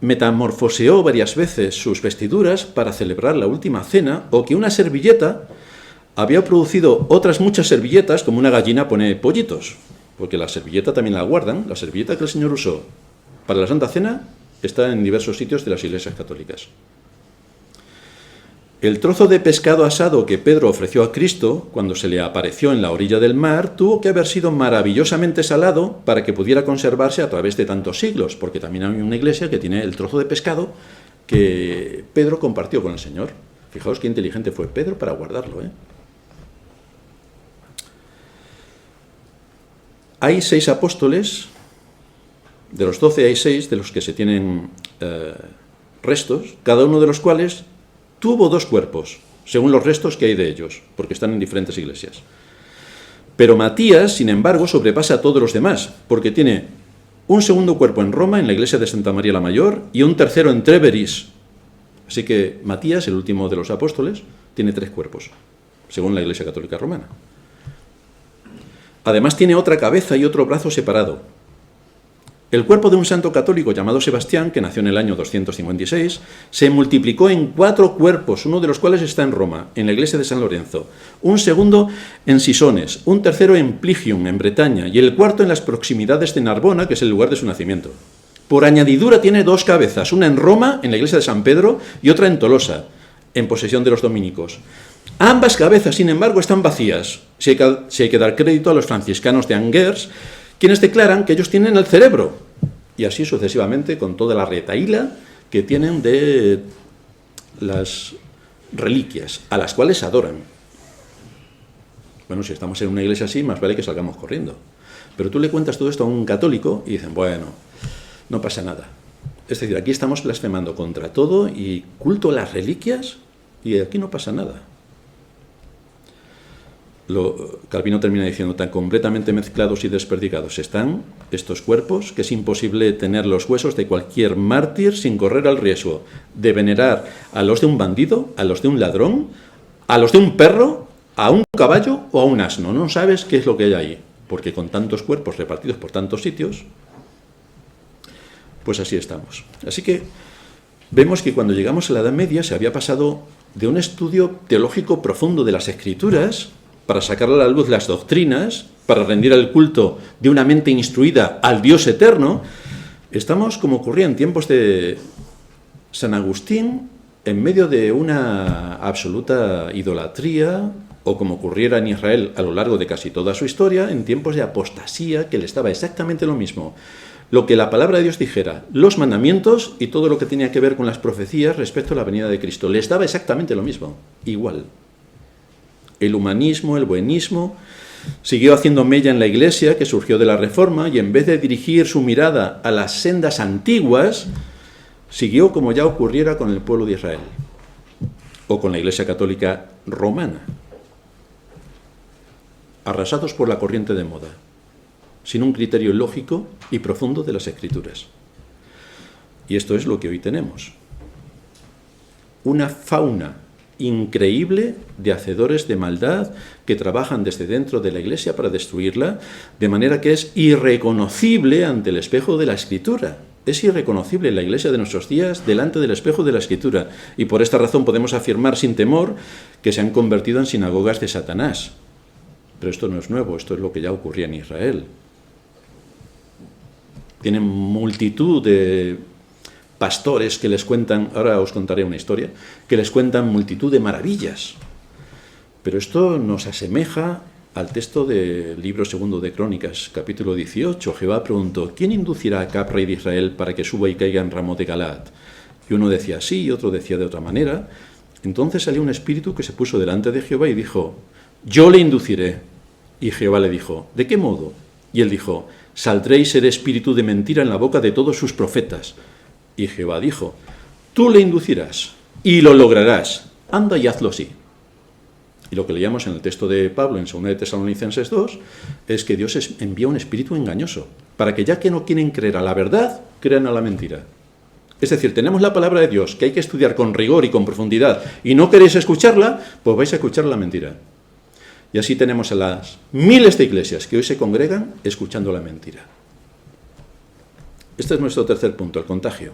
metamorfoseó varias veces sus vestiduras para celebrar la última cena, o que una servilleta había producido otras muchas servilletas, como una gallina pone pollitos, porque la servilleta también la guardan. La servilleta que el Señor usó para la Santa Cena está en diversos sitios de las iglesias católicas. El trozo de pescado asado que Pedro ofreció a Cristo cuando se le apareció en la orilla del mar tuvo que haber sido maravillosamente salado para que pudiera conservarse a través de tantos siglos, porque también hay una iglesia que tiene el trozo de pescado que Pedro compartió con el Señor. Fijaos qué inteligente fue Pedro para guardarlo, ¿eh? Hay 6 apóstoles, de los 12 hay 6 de los que se tienen restos, cada uno de los cuales tuvo 2 cuerpos, según los restos que hay de ellos, porque están en diferentes iglesias. Pero Matías, sin embargo, sobrepasa a todos los demás, porque tiene un segundo cuerpo en Roma, en la iglesia de Santa María la Mayor, y un tercero en Tréveris. Así que Matías, el último de los apóstoles, tiene 3 cuerpos, según la iglesia católica romana. Además tiene otra cabeza y otro brazo separado. El cuerpo de un santo católico llamado Sebastián, que nació en el año 256, se multiplicó en 4 cuerpos, uno de los cuales está en Roma, en la iglesia de San Lorenzo, un segundo en Sisones, un tercero en Pligium, en Bretaña, y el cuarto en las proximidades de Narbona, que es el lugar de su nacimiento. Por añadidura tiene 2 cabezas, una en Roma, en la iglesia de San Pedro, y otra en Tolosa, en posesión de los dominicos. Ambas cabezas, sin embargo, están vacías, si hay que dar crédito a los franciscanos de Angers, quienes declaran que ellos tienen el cerebro, y así sucesivamente con toda la retahíla que tienen de las reliquias, a las cuales adoran. Bueno, si estamos en una iglesia así, más vale que salgamos corriendo. Pero tú le cuentas todo esto a un católico y dicen, bueno, no pasa nada. Es decir, aquí estamos blasfemando contra todo y culto a las reliquias, y aquí no pasa nada. Calvino termina diciendo, tan completamente mezclados y desperdigados están estos cuerpos que es imposible tener los huesos de cualquier mártir sin correr el riesgo de venerar a los de un bandido, a los de un ladrón, a los de un perro, a un caballo o a un asno. No sabes qué es lo que hay ahí, porque con tantos cuerpos repartidos por tantos sitios, pues así estamos. Así que vemos que cuando llegamos a la Edad Media se había pasado de un estudio teológico profundo de las Escrituras para sacar a la luz las doctrinas, para rendir el culto de una mente instruida al Dios eterno. Estamos, como ocurría en tiempos de San Agustín, en medio de una absoluta idolatría, o como ocurriera en Israel a lo largo de casi toda su historia, en tiempos de apostasía, que le estaba exactamente lo mismo. Lo que la palabra de Dios dijera, los mandamientos y todo lo que tenía que ver con las profecías respecto a la venida de Cristo, les daba exactamente lo mismo, igual. El humanismo, el buenismo, siguió haciendo mella en la Iglesia, que surgió de la Reforma, y en vez de dirigir su mirada a las sendas antiguas, siguió como ya ocurriera con el pueblo de Israel, o con la Iglesia católica romana, arrasados por la corriente de moda, sin un criterio lógico y profundo de las Escrituras. Y esto es lo que hoy tenemos. Una fauna increíble de hacedores de maldad que trabajan desde dentro de la Iglesia para destruirla, de manera que es irreconocible ante el espejo de la Escritura. es irreconocible la Iglesia de nuestros días delante del espejo de la Escritura, y por esta razón podemos afirmar sin temor que se han convertido en sinagogas de Satanás. Pero esto no es nuevo, esto es lo que ya ocurría en Israel. Tienen multitud de pastores que les cuentan, ahora os contaré una historia, que les cuentan multitud de maravillas. Pero esto nos asemeja al texto del libro segundo de Crónicas, capítulo 18. Jehová preguntó: ¿quién inducirá a Acab, rey de Israel, para que suba y caiga en Ramot de Galaad? Y uno decía así y otro decía de otra manera. Entonces salió un espíritu que se puso delante de Jehová y dijo: yo le induciré. Y Jehová le dijo: ¿de qué modo? Y él dijo: saldré y seré espíritu de mentira en la boca de todos sus profetas. Y Jehová dijo: tú le inducirás y lo lograrás. Anda y hazlo así. Y lo que leíamos en el texto de Pablo en 2 de Tesalonicenses 2 es que Dios envía un espíritu engañoso para que, ya que no quieren creer a la verdad, crean a la mentira. Es decir, tenemos la palabra de Dios que hay que estudiar con rigor y con profundidad, y no queréis escucharla, pues vais a escuchar la mentira. Y así tenemos a las miles de iglesias que hoy se congregan escuchando la mentira. Este es nuestro tercer punto, el contagio.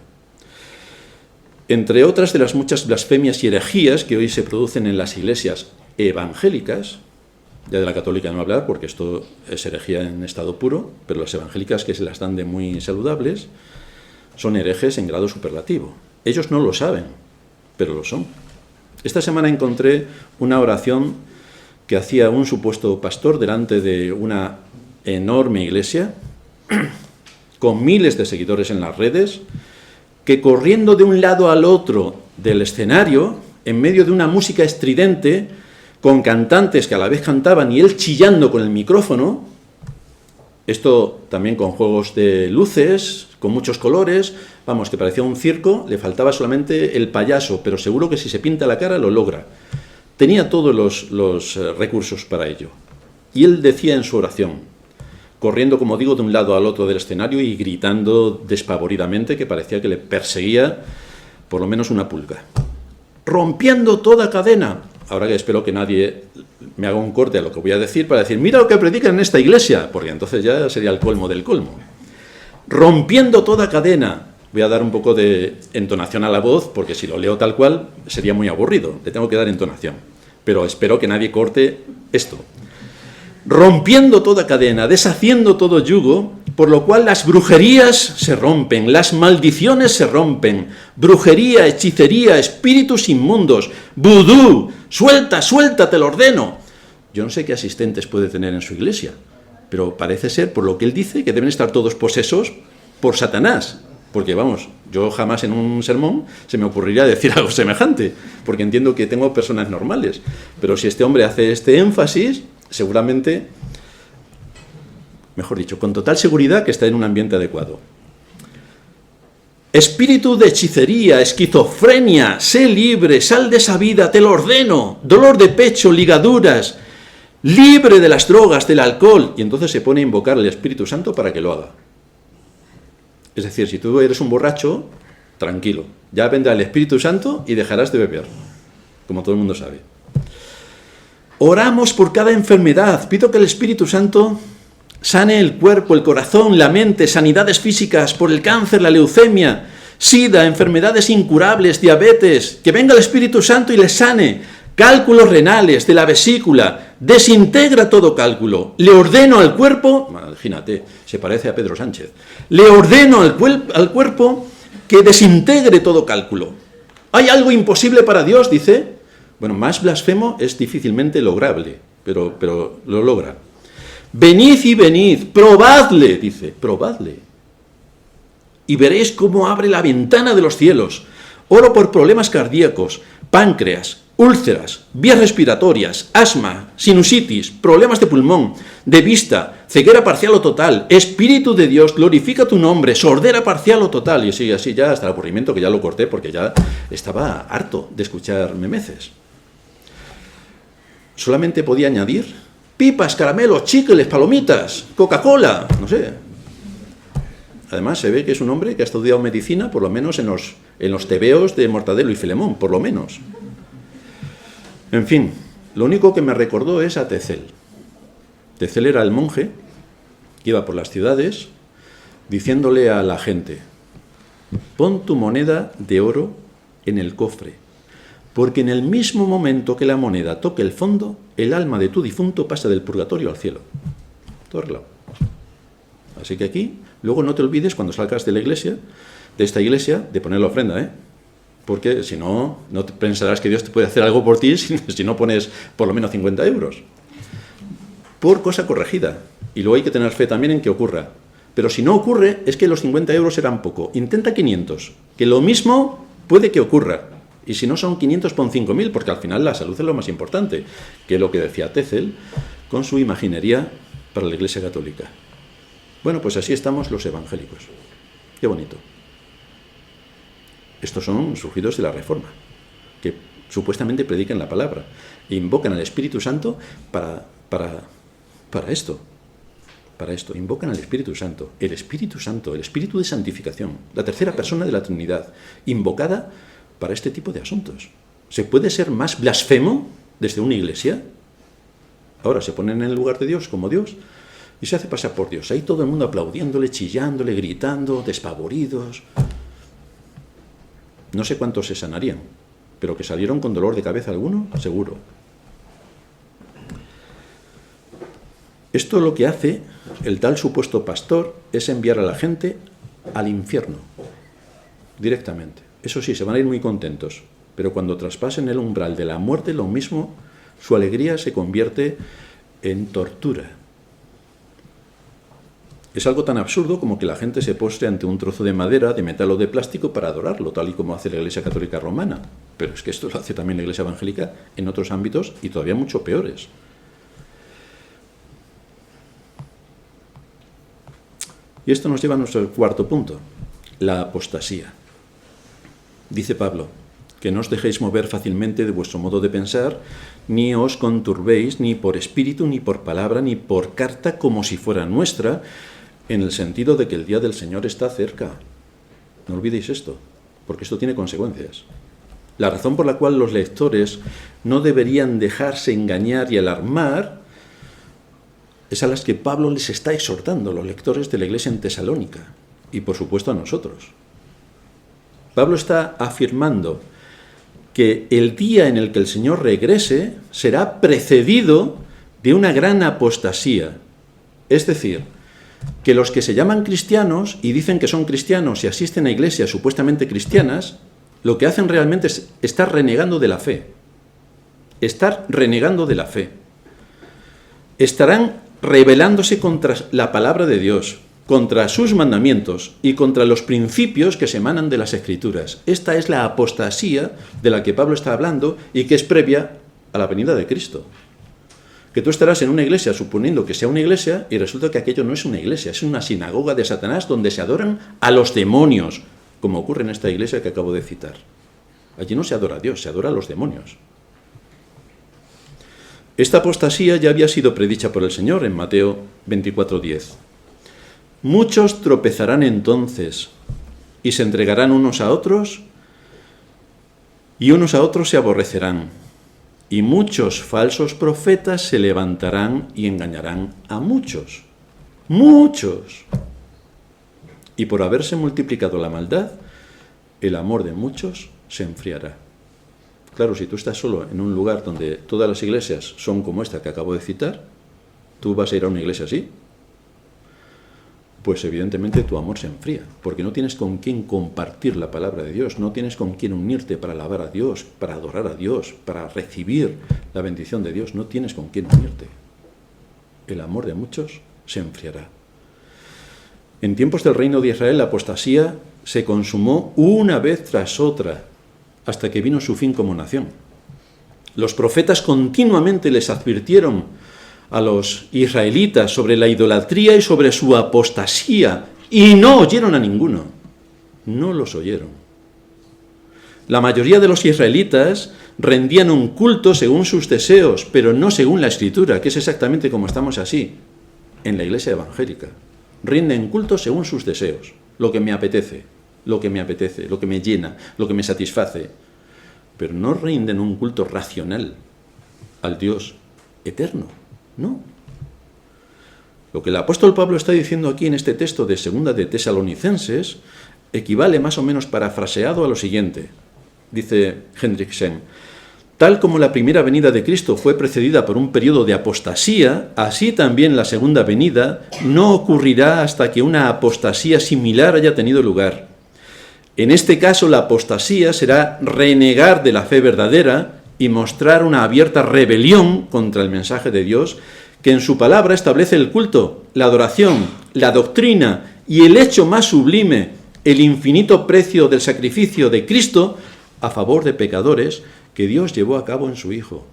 Entre otras de las muchas blasfemias y herejías que hoy se producen en las iglesias evangélicas, ya de la católica no hablar porque esto es herejía en estado puro, pero las evangélicas, que se las dan de muy saludables, son herejes en grado superlativo. Ellos no lo saben, pero lo son. Esta semana encontré una oración que hacía un supuesto pastor delante de una enorme iglesia, con miles de seguidores en las redes, que corriendo de un lado al otro del escenario, en medio de una música estridente, con cantantes que a la vez cantaban y él chillando con el micrófono, esto también con juegos de luces, con muchos colores, vamos, que parecía un circo, le faltaba solamente el payaso, pero seguro que si se pinta la cara lo logra. Tenía todos los recursos para ello. Y él decía en su oración, corriendo, como digo, de un lado al otro del escenario y gritando despavoridamente, que parecía que le perseguía por lo menos una pulga. Rompiendo toda cadena. Ahora que espero que nadie me haga un corte a lo que voy a decir para decir: mira lo que predican en esta iglesia, porque entonces ya sería el colmo del colmo. Rompiendo toda cadena. Voy a dar un poco de entonación a la voz, porque si lo leo tal cual sería muy aburrido. Le tengo que dar entonación. Pero espero que nadie corte esto. Rompiendo toda cadena, deshaciendo todo yugo, por lo cual las brujerías se rompen, las maldiciones se rompen, brujería, hechicería, espíritus inmundos, vudú, suelta, te lo ordeno. Yo no sé qué asistentes puede tener en su iglesia, pero parece ser, por lo que él dice, que deben estar todos posesos por Satanás. Porque, vamos, yo jamás en un sermón se me ocurriría decir algo semejante, porque entiendo que tengo personas normales. Pero si este hombre hace este énfasis, seguramente, mejor dicho, con total seguridad que está en un ambiente adecuado. Espíritu de hechicería, esquizofrenia, sé libre, sal de esa vida, te lo ordeno, dolor de pecho, ligaduras, libre de las drogas, del alcohol. Y entonces se pone a invocar al Espíritu Santo para que lo haga. Es decir, si tú eres un borracho, tranquilo, ya vendrá el Espíritu Santo y dejarás de beber, como todo el mundo sabe. Oramos por cada enfermedad, pido que el Espíritu Santo sane el cuerpo, el corazón, la mente, sanidades físicas, por el cáncer, la leucemia, sida, enfermedades incurables, diabetes, que venga el Espíritu Santo y les sane, cálculos renales, de la vesícula, desintegra todo cálculo, le ordeno al cuerpo, imagínate, se parece a Pedro Sánchez, le ordeno al cuerpo que desintegre todo cálculo. ¿Hay algo imposible para Dios?, dice. Bueno, más blasfemo es difícilmente lograble, pero lo logra. Venid y venid, probadle, dice, probadle. Y veréis cómo abre la ventana de los cielos. Oro por problemas cardíacos, páncreas, úlceras, vías respiratorias, asma, sinusitis, problemas de pulmón, de vista, ceguera parcial o total. Espíritu de Dios, glorifica tu nombre, sordera parcial o total. Y sigue así ya hasta el aburrimiento, que ya lo corté porque ya estaba harto de escuchar memeces. Solamente podía añadir pipas, caramelos, chicles, palomitas, Coca-Cola, no sé. Además se ve que es un hombre que ha estudiado medicina, por lo menos en los tebeos de Mortadelo y Filemón, por lo menos. En fin, lo único que me recordó es a Tezel. Tezel era el monje que iba por las ciudades diciéndole a la gente: pon tu moneda de oro en el cofre, porque en el mismo momento que la moneda toque el fondo, el alma de tu difunto pasa del purgatorio al cielo. Todo arreglado. Así que aquí, luego no te olvides cuando salgas de la iglesia, de esta iglesia, de poner la ofrenda, ¿eh? Porque si no, no te pensarás que Dios te puede hacer algo por ti si no pones por lo menos 50 euros. Por cosa corregida. Y luego hay que tener fe también en que ocurra. Pero si no ocurre, es que los 50 euros serán poco. Intenta 500, que lo mismo puede que ocurra. Y si no son 500, pon 5.000, porque al final la salud es lo más importante, que es lo que decía Tetzel con su imaginería para la Iglesia Católica. Bueno, pues así estamos los evangélicos. Qué bonito. Estos son surgidos de la Reforma, que supuestamente predican la palabra e invocan al Espíritu Santo para esto. Para esto, invocan al Espíritu Santo, el Espíritu de santificación, la tercera persona de la Trinidad, invocada para este tipo de asuntos. ¿Se puede ser más blasfemo desde una iglesia? Ahora se ponen en el lugar de Dios como Dios y se hace pasar por Dios. Ahí todo el mundo aplaudiéndole, chillándole, gritando, despavoridos. No sé cuántos se sanarían, pero que salieron con dolor de cabeza alguno, seguro. Esto lo que hace el tal supuesto pastor es enviar a la gente al infierno, directamente. Eso sí, se van a ir muy contentos, pero cuando traspasen el umbral de la muerte, lo mismo, su alegría se convierte en tortura. Es algo tan absurdo como que la gente se postre ante un trozo de madera, de metal o de plástico para adorarlo, tal y como hace la Iglesia Católica Romana. Pero es que esto lo hace también la Iglesia Evangélica en otros ámbitos y todavía mucho peores. Y esto nos lleva a nuestro cuarto punto, la apostasía. Dice Pablo, que no os dejéis mover fácilmente de vuestro modo de pensar, ni os conturbéis ni por espíritu, ni por palabra, ni por carta, como si fuera nuestra, en el sentido de que el día del Señor está cerca. No olvidéis esto, porque esto tiene consecuencias. La razón por la cual los lectores no deberían dejarse engañar y alarmar es a las que Pablo les está exhortando, los lectores de la iglesia en Tesalónica, y por supuesto a nosotros. Pablo está afirmando que el día en el que el Señor regrese será precedido de una gran apostasía. Es decir, que los que se llaman cristianos y dicen que son cristianos y asisten a iglesias supuestamente cristianas, lo que hacen realmente es estar renegando de la fe. Estar renegando de la fe. Estarán rebelándose contra la palabra de Dios, contra sus mandamientos y contra los principios que se emanan de las Escrituras. Esta es la apostasía de la que Pablo está hablando y que es previa a la venida de Cristo. Que tú estarás en una iglesia suponiendo que sea una iglesia y resulta que aquello no es una iglesia, es una sinagoga de Satanás donde se adoran a los demonios, como ocurre en esta iglesia que acabo de citar. Allí no se adora a Dios, se adora a los demonios. Esta apostasía ya había sido predicha por el Señor en Mateo 24:10. Muchos tropezarán entonces y se entregarán unos a otros y unos a otros se aborrecerán. Y muchos falsos profetas se levantarán y engañarán a muchos. ¡Muchos! Y por haberse multiplicado la maldad, el amor de muchos se enfriará. Claro, si tú estás solo en un lugar donde todas las iglesias son como esta que acabo de citar, ¿tú vas a ir a una iglesia así? Pues evidentemente tu amor se enfría, porque no tienes con quién compartir la palabra de Dios, no tienes con quién unirte para alabar a Dios, para adorar a Dios, para recibir la bendición de Dios, no tienes con quién unirte. El amor de muchos se enfriará. En tiempos del reino de Israel la apostasía se consumó una vez tras otra, hasta que vino su fin como nación. Los profetas continuamente les advirtieron a los israelitas sobre la idolatría y sobre su apostasía, y no oyeron a ninguno. No los oyeron. La mayoría de los israelitas rendían un culto según sus deseos, pero no según la Escritura, que es exactamente como estamos así en la iglesia evangélica. Rinden culto según sus deseos, lo que me apetece, lo que me llena, lo que me satisface, pero no rinden un culto racional al Dios eterno. No. Lo que el apóstol Pablo está diciendo aquí en este texto de 2 de Tesalonicenses equivale más o menos parafraseado a lo siguiente. Dice Hendriksen: tal como la primera venida de Cristo fue precedida por un periodo de apostasía, así también la segunda venida no ocurrirá hasta que una apostasía similar haya tenido lugar. En este caso, la apostasía será renegar de la fe verdadera y mostrar una abierta rebelión contra el mensaje de Dios, que en su palabra establece el culto, la adoración, la doctrina y el hecho más sublime, el infinito precio del sacrificio de Cristo a favor de pecadores que Dios llevó a cabo en su Hijo.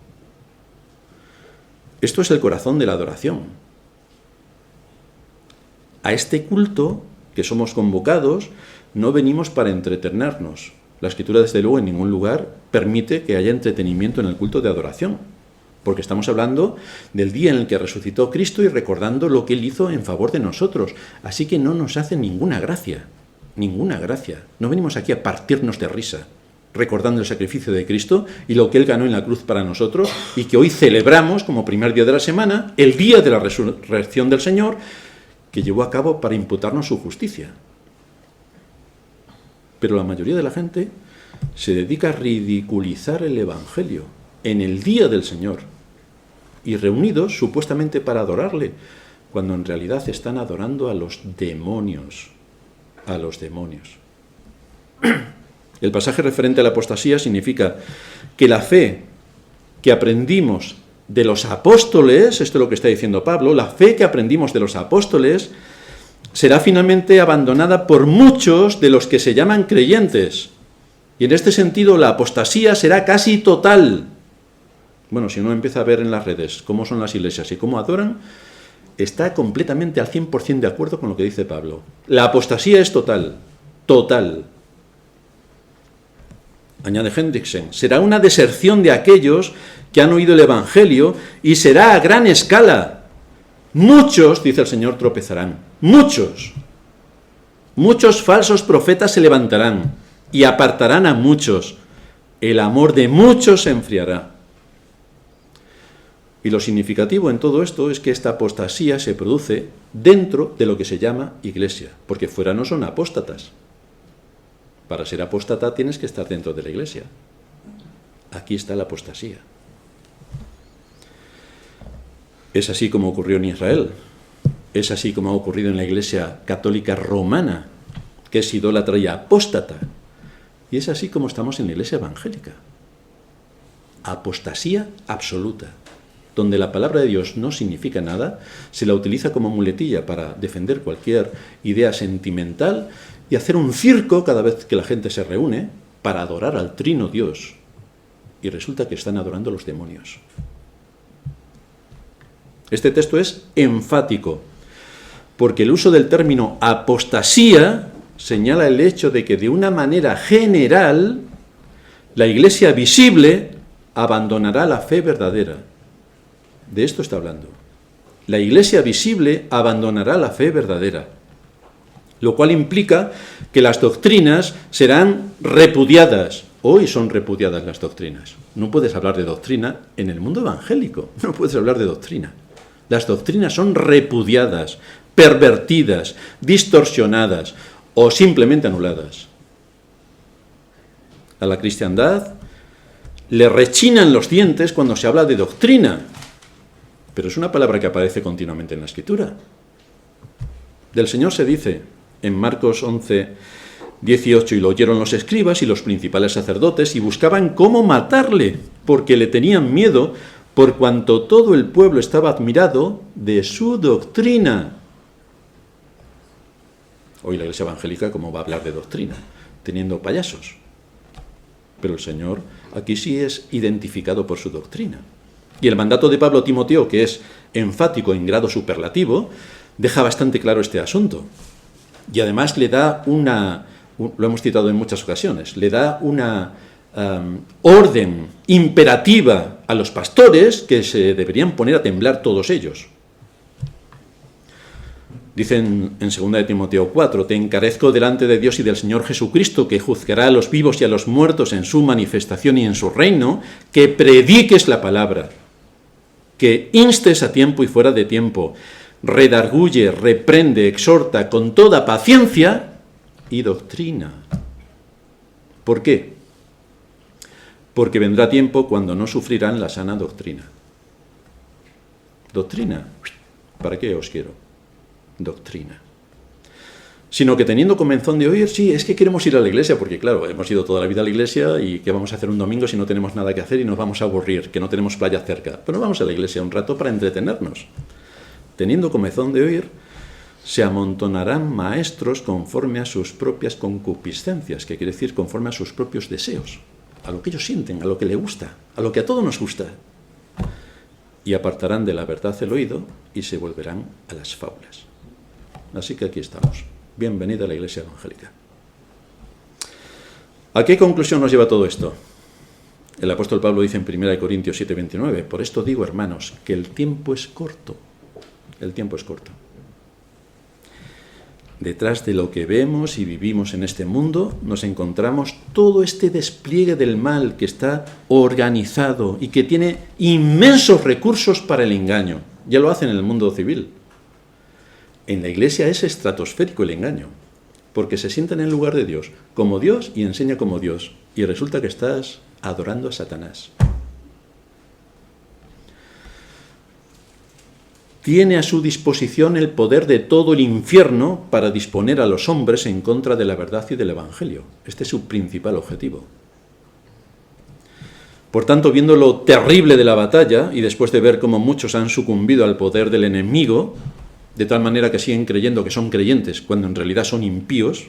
Esto es el corazón de la adoración. A este culto que somos convocados no venimos para entretenernos. La Escritura, desde luego, en ningún lugar permite que haya entretenimiento en el culto de adoración, porque estamos hablando del día en el que resucitó Cristo y recordando lo que Él hizo en favor de nosotros. Así que no nos hace ninguna gracia, ninguna gracia. No venimos aquí a partirnos de risa, recordando el sacrificio de Cristo y lo que Él ganó en la cruz para nosotros, y que hoy celebramos como primer día de la semana, el día de la resurrección del Señor, que llevó a cabo para imputarnos su justicia. Pero la mayoría de la gente se dedica a ridiculizar el Evangelio en el día del Señor, y reunidos supuestamente para adorarle, cuando en realidad están adorando a los demonios. A los demonios. El pasaje referente a la apostasía significa que la fe que aprendimos de los apóstoles, esto es lo que está diciendo Pablo, la fe que aprendimos de los apóstoles será finalmente abandonada por muchos de los que se llaman creyentes. Y en este sentido la apostasía será casi total. Bueno, si uno empieza a ver en las redes cómo son las iglesias y cómo adoran, está completamente al 100% de acuerdo con lo que dice Pablo. La apostasía es total, total. Añade Hendriksen: será una deserción de aquellos que han oído el Evangelio y será a gran escala. Muchos, dice el Señor, tropezarán. Muchos falsos profetas se levantarán y apartarán a muchos. El amor de muchos se enfriará. Y lo significativo en todo esto es que esta apostasía se produce dentro de lo que se llama iglesia, porque fuera no son apóstatas. Para ser apóstata tienes que estar dentro de la iglesia. Aquí está la apostasía. Es así como ocurrió en Israel. Es así como ha ocurrido en la Iglesia Católica Romana, que es idólatra y apóstata. Y es así como estamos en la Iglesia Evangélica. Apostasía absoluta, donde la palabra de Dios no significa nada, se la utiliza como muletilla para defender cualquier idea sentimental y hacer un circo cada vez que la gente se reúne para adorar al Trino Dios. Y resulta que están adorando a los demonios. Este texto es enfático, porque el uso del término apostasía señala el hecho de que de una manera general la iglesia visible abandonará la fe verdadera. De esto está hablando. La iglesia visible abandonará la fe verdadera, lo cual implica que las doctrinas serán repudiadas. Hoy son repudiadas las doctrinas. No puedes hablar de doctrina en el mundo evangélico, no puedes hablar de doctrina. Las doctrinas son repudiadas, pervertidas, distorsionadas o simplemente anuladas. A la cristiandad le rechinan los dientes cuando se habla de doctrina, pero es una palabra que aparece continuamente en la Escritura. Del Señor se dice en Marcos 11:18: y lo oyeron los escribas y los principales sacerdotes y buscaban cómo matarle, porque le tenían miedo, por cuanto todo el pueblo estaba admirado de su doctrina. Hoy la Iglesia Evangélica, ¿cómo va a hablar de doctrina? Teniendo payasos. Pero el Señor aquí sí es identificado por su doctrina. Y el mandato de Pablo a Timoteo, que es enfático en grado superlativo, deja bastante claro este asunto. Y además le da lo hemos citado en muchas ocasiones, le da una orden imperativa a los pastores que se deberían poner a temblar todos ellos. Dicen en 2 de Timoteo 4: te encarezco delante de Dios y del Señor Jesucristo, que juzgará a los vivos y a los muertos en su manifestación y en su reino, que prediques la palabra, que instes a tiempo y fuera de tiempo, redarguye, reprende, exhorta con toda paciencia y doctrina. ¿Por qué? Porque vendrá tiempo cuando no sufrirán la sana doctrina. Doctrina. ¿Para qué os quiero? Doctrina. Sino que teniendo comezón de oír, sí, es que queremos ir a la iglesia, porque claro, hemos ido toda la vida a la iglesia y ¿qué vamos a hacer un domingo si no tenemos nada que hacer y nos vamos a aburrir, que no tenemos playa cerca? Pero vamos a la iglesia un rato para entretenernos. Teniendo comezón de oír, se amontonarán maestros conforme a sus propias concupiscencias, que quiere decir conforme a sus propios deseos, a lo que ellos sienten, a lo que les gusta, a lo que a todos nos gusta. Y apartarán de la verdad el oído y se volverán a las fábulas. Así que aquí estamos. Bienvenida a la Iglesia Evangélica. ¿A qué conclusión nos lleva todo esto? El apóstol Pablo dice en 1 Corintios 7:29, por esto digo, hermanos, que el tiempo es corto. El tiempo es corto. Detrás de lo que vemos y vivimos en este mundo, nos encontramos todo este despliegue del mal que está organizado y que tiene inmensos recursos para el engaño. Ya lo hacen en el mundo civil. En la iglesia es estratosférico el engaño, porque se sienta en el lugar de Dios como Dios y enseña como Dios, y resulta que estás adorando a Satanás. Tiene a su disposición el poder de todo el infierno para disponer a los hombres en contra de la verdad y del Evangelio. Este es su principal objetivo. Por tanto, viendo lo terrible de la batalla, y después de ver cómo muchos han sucumbido al poder del enemigo, de tal manera que siguen creyendo que son creyentes, cuando en realidad son impíos,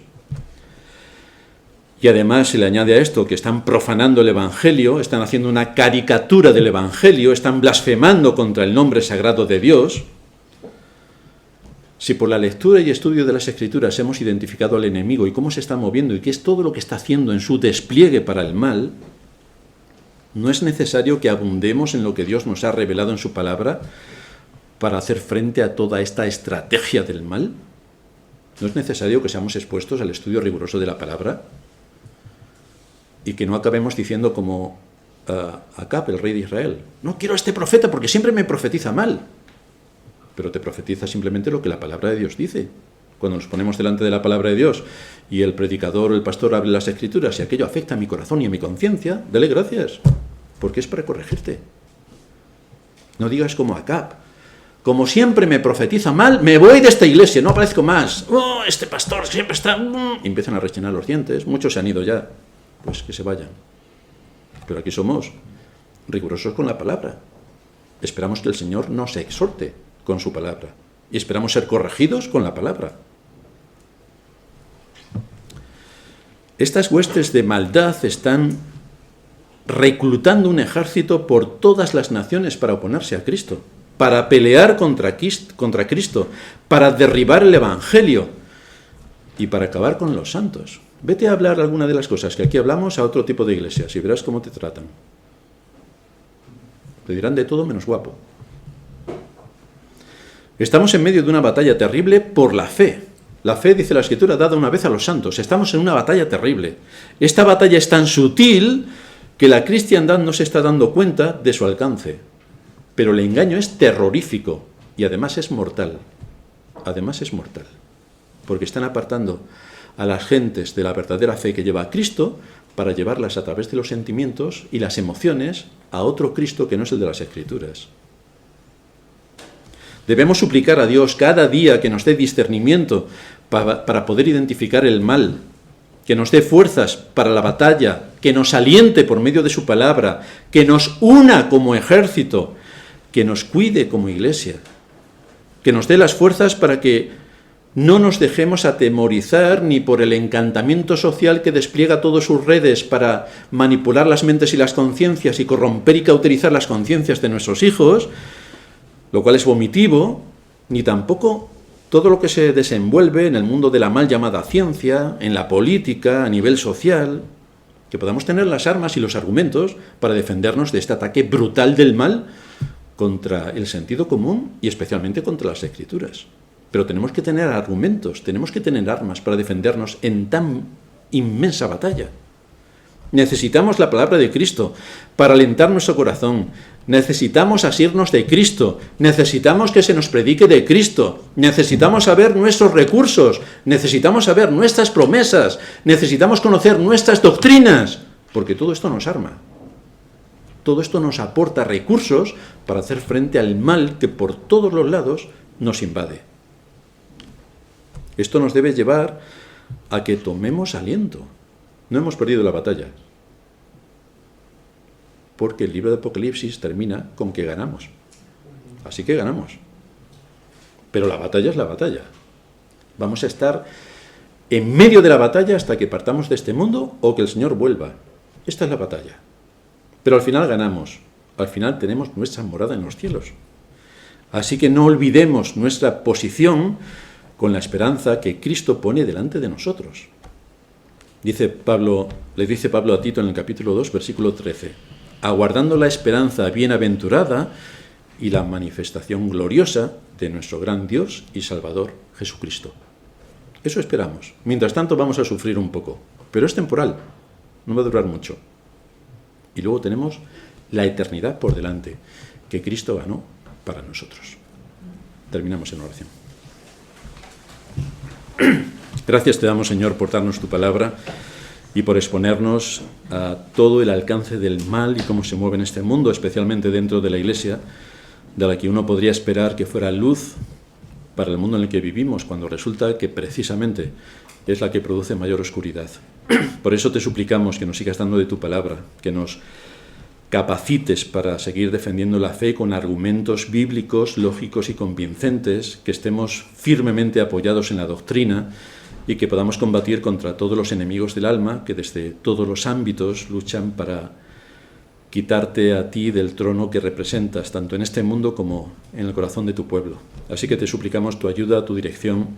y además se le añade a esto que están profanando el Evangelio, están haciendo una caricatura del Evangelio, están blasfemando contra el nombre sagrado de Dios. Si por la lectura y estudio de las Escrituras hemos identificado al enemigo y cómo se está moviendo y qué es todo lo que está haciendo en su despliegue para el mal, no es necesario que abundemos en lo que Dios nos ha revelado en su palabra para hacer frente a toda esta estrategia del mal. ¿No es necesario que seamos expuestos al estudio riguroso de la palabra? Y que no acabemos diciendo como Acab, el rey de Israel, no quiero a este profeta porque siempre me profetiza mal. Pero te profetiza simplemente lo que la palabra de Dios dice. Cuando nos ponemos delante de la palabra de Dios y el predicador o el pastor abre las Escrituras y aquello afecta a mi corazón y a mi conciencia, dale gracias, porque es para corregirte. No digas como Acab, como siempre me profetiza mal, me voy de esta iglesia, no aparezco más. Oh, este pastor siempre está... Y empiezan a rechinar los dientes, muchos se han ido ya. Pues que se vayan. Pero aquí somos rigurosos con la palabra. Esperamos que el Señor nos exhorte con su palabra. Y esperamos ser corregidos con la palabra. Estas huestes de maldad están reclutando un ejército por todas las naciones para oponerse a Cristo, para pelear contra Cristo, para derribar el Evangelio y para acabar con los santos. Vete a hablar alguna de las cosas que aquí hablamos a otro tipo de iglesias y verás cómo te tratan. Te dirán de todo menos guapo. Estamos en medio de una batalla terrible por la fe. La fe, dice la Escritura, dada una vez a los santos. Estamos en una batalla terrible. Esta batalla es tan sutil que la cristiandad no se está dando cuenta de su alcance. Pero el engaño es terrorífico y además es mortal. Además es mortal. Porque están apartando a las gentes de la verdadera fe que lleva a Cristo para llevarlas a través de los sentimientos y las emociones a otro Cristo que no es el de las Escrituras. Debemos suplicar a Dios cada día que nos dé discernimiento para poder identificar el mal, que nos dé fuerzas para la batalla, que nos aliente por medio de su palabra, que nos una como ejército, que nos cuide como iglesia, que nos dé las fuerzas para que no nos dejemos atemorizar ni por el encantamiento social que despliega todas sus redes para manipular las mentes y las conciencias y corromper y cauterizar las conciencias de nuestros hijos, lo cual es vomitivo, ni tampoco todo lo que se desenvuelve en el mundo de la mal llamada ciencia, en la política, a nivel social, que podamos tener las armas y los argumentos para defendernos de este ataque brutal del mal contra el sentido común y especialmente contra las Escrituras. Pero tenemos que tener argumentos, tenemos que tener armas para defendernos en tan inmensa batalla. Necesitamos la palabra de Cristo para alentar nuestro corazón. Necesitamos asirnos de Cristo. Necesitamos que se nos predique de Cristo. Necesitamos saber nuestros recursos. Necesitamos saber nuestras promesas. Necesitamos conocer nuestras doctrinas. Porque todo esto nos arma. Todo esto nos aporta recursos para hacer frente al mal que por todos los lados nos invade. Esto nos debe llevar a que tomemos aliento. No hemos perdido la batalla. Porque el libro de Apocalipsis termina con que ganamos. Así que ganamos. Pero la batalla es la batalla. Vamos a estar en medio de la batalla hasta que partamos de este mundo o que el Señor vuelva. Esta es la batalla. Pero al final ganamos. Al final tenemos nuestra morada en los cielos. Así que no olvidemos nuestra posición con la esperanza que Cristo pone delante de nosotros. Le dice Pablo a Tito en el capítulo 2, versículo 13, aguardando la esperanza bienaventurada y la manifestación gloriosa de nuestro gran Dios y Salvador Jesucristo. Eso esperamos. Mientras tanto vamos a sufrir un poco, pero es temporal, no va a durar mucho. Y luego tenemos la eternidad por delante, que Cristo ganó para nosotros. Terminamos en oración. Gracias te damos, Señor, por darnos tu palabra y por exponernos a todo el alcance del mal y cómo se mueve en este mundo, especialmente dentro de la Iglesia, de la que uno podría esperar que fuera luz para el mundo en el que vivimos, cuando resulta que precisamente es la que produce mayor oscuridad. Por eso te suplicamos que nos sigas dando de tu palabra, que nos capacites para seguir defendiendo la fe con argumentos bíblicos, lógicos y convincentes, que estemos firmemente apoyados en la doctrina y que podamos combatir contra todos los enemigos del alma que desde todos los ámbitos luchan para quitarte a ti del trono que representas, tanto en este mundo como en el corazón de tu pueblo. Así que te suplicamos tu ayuda, tu dirección,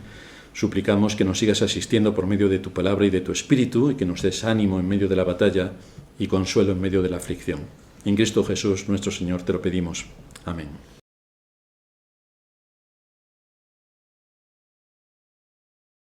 suplicamos que nos sigas asistiendo por medio de tu palabra y de tu espíritu y que nos des ánimo en medio de la batalla y consuelo en medio de la aflicción. En Cristo Jesús, nuestro Señor, te lo pedimos. Amén.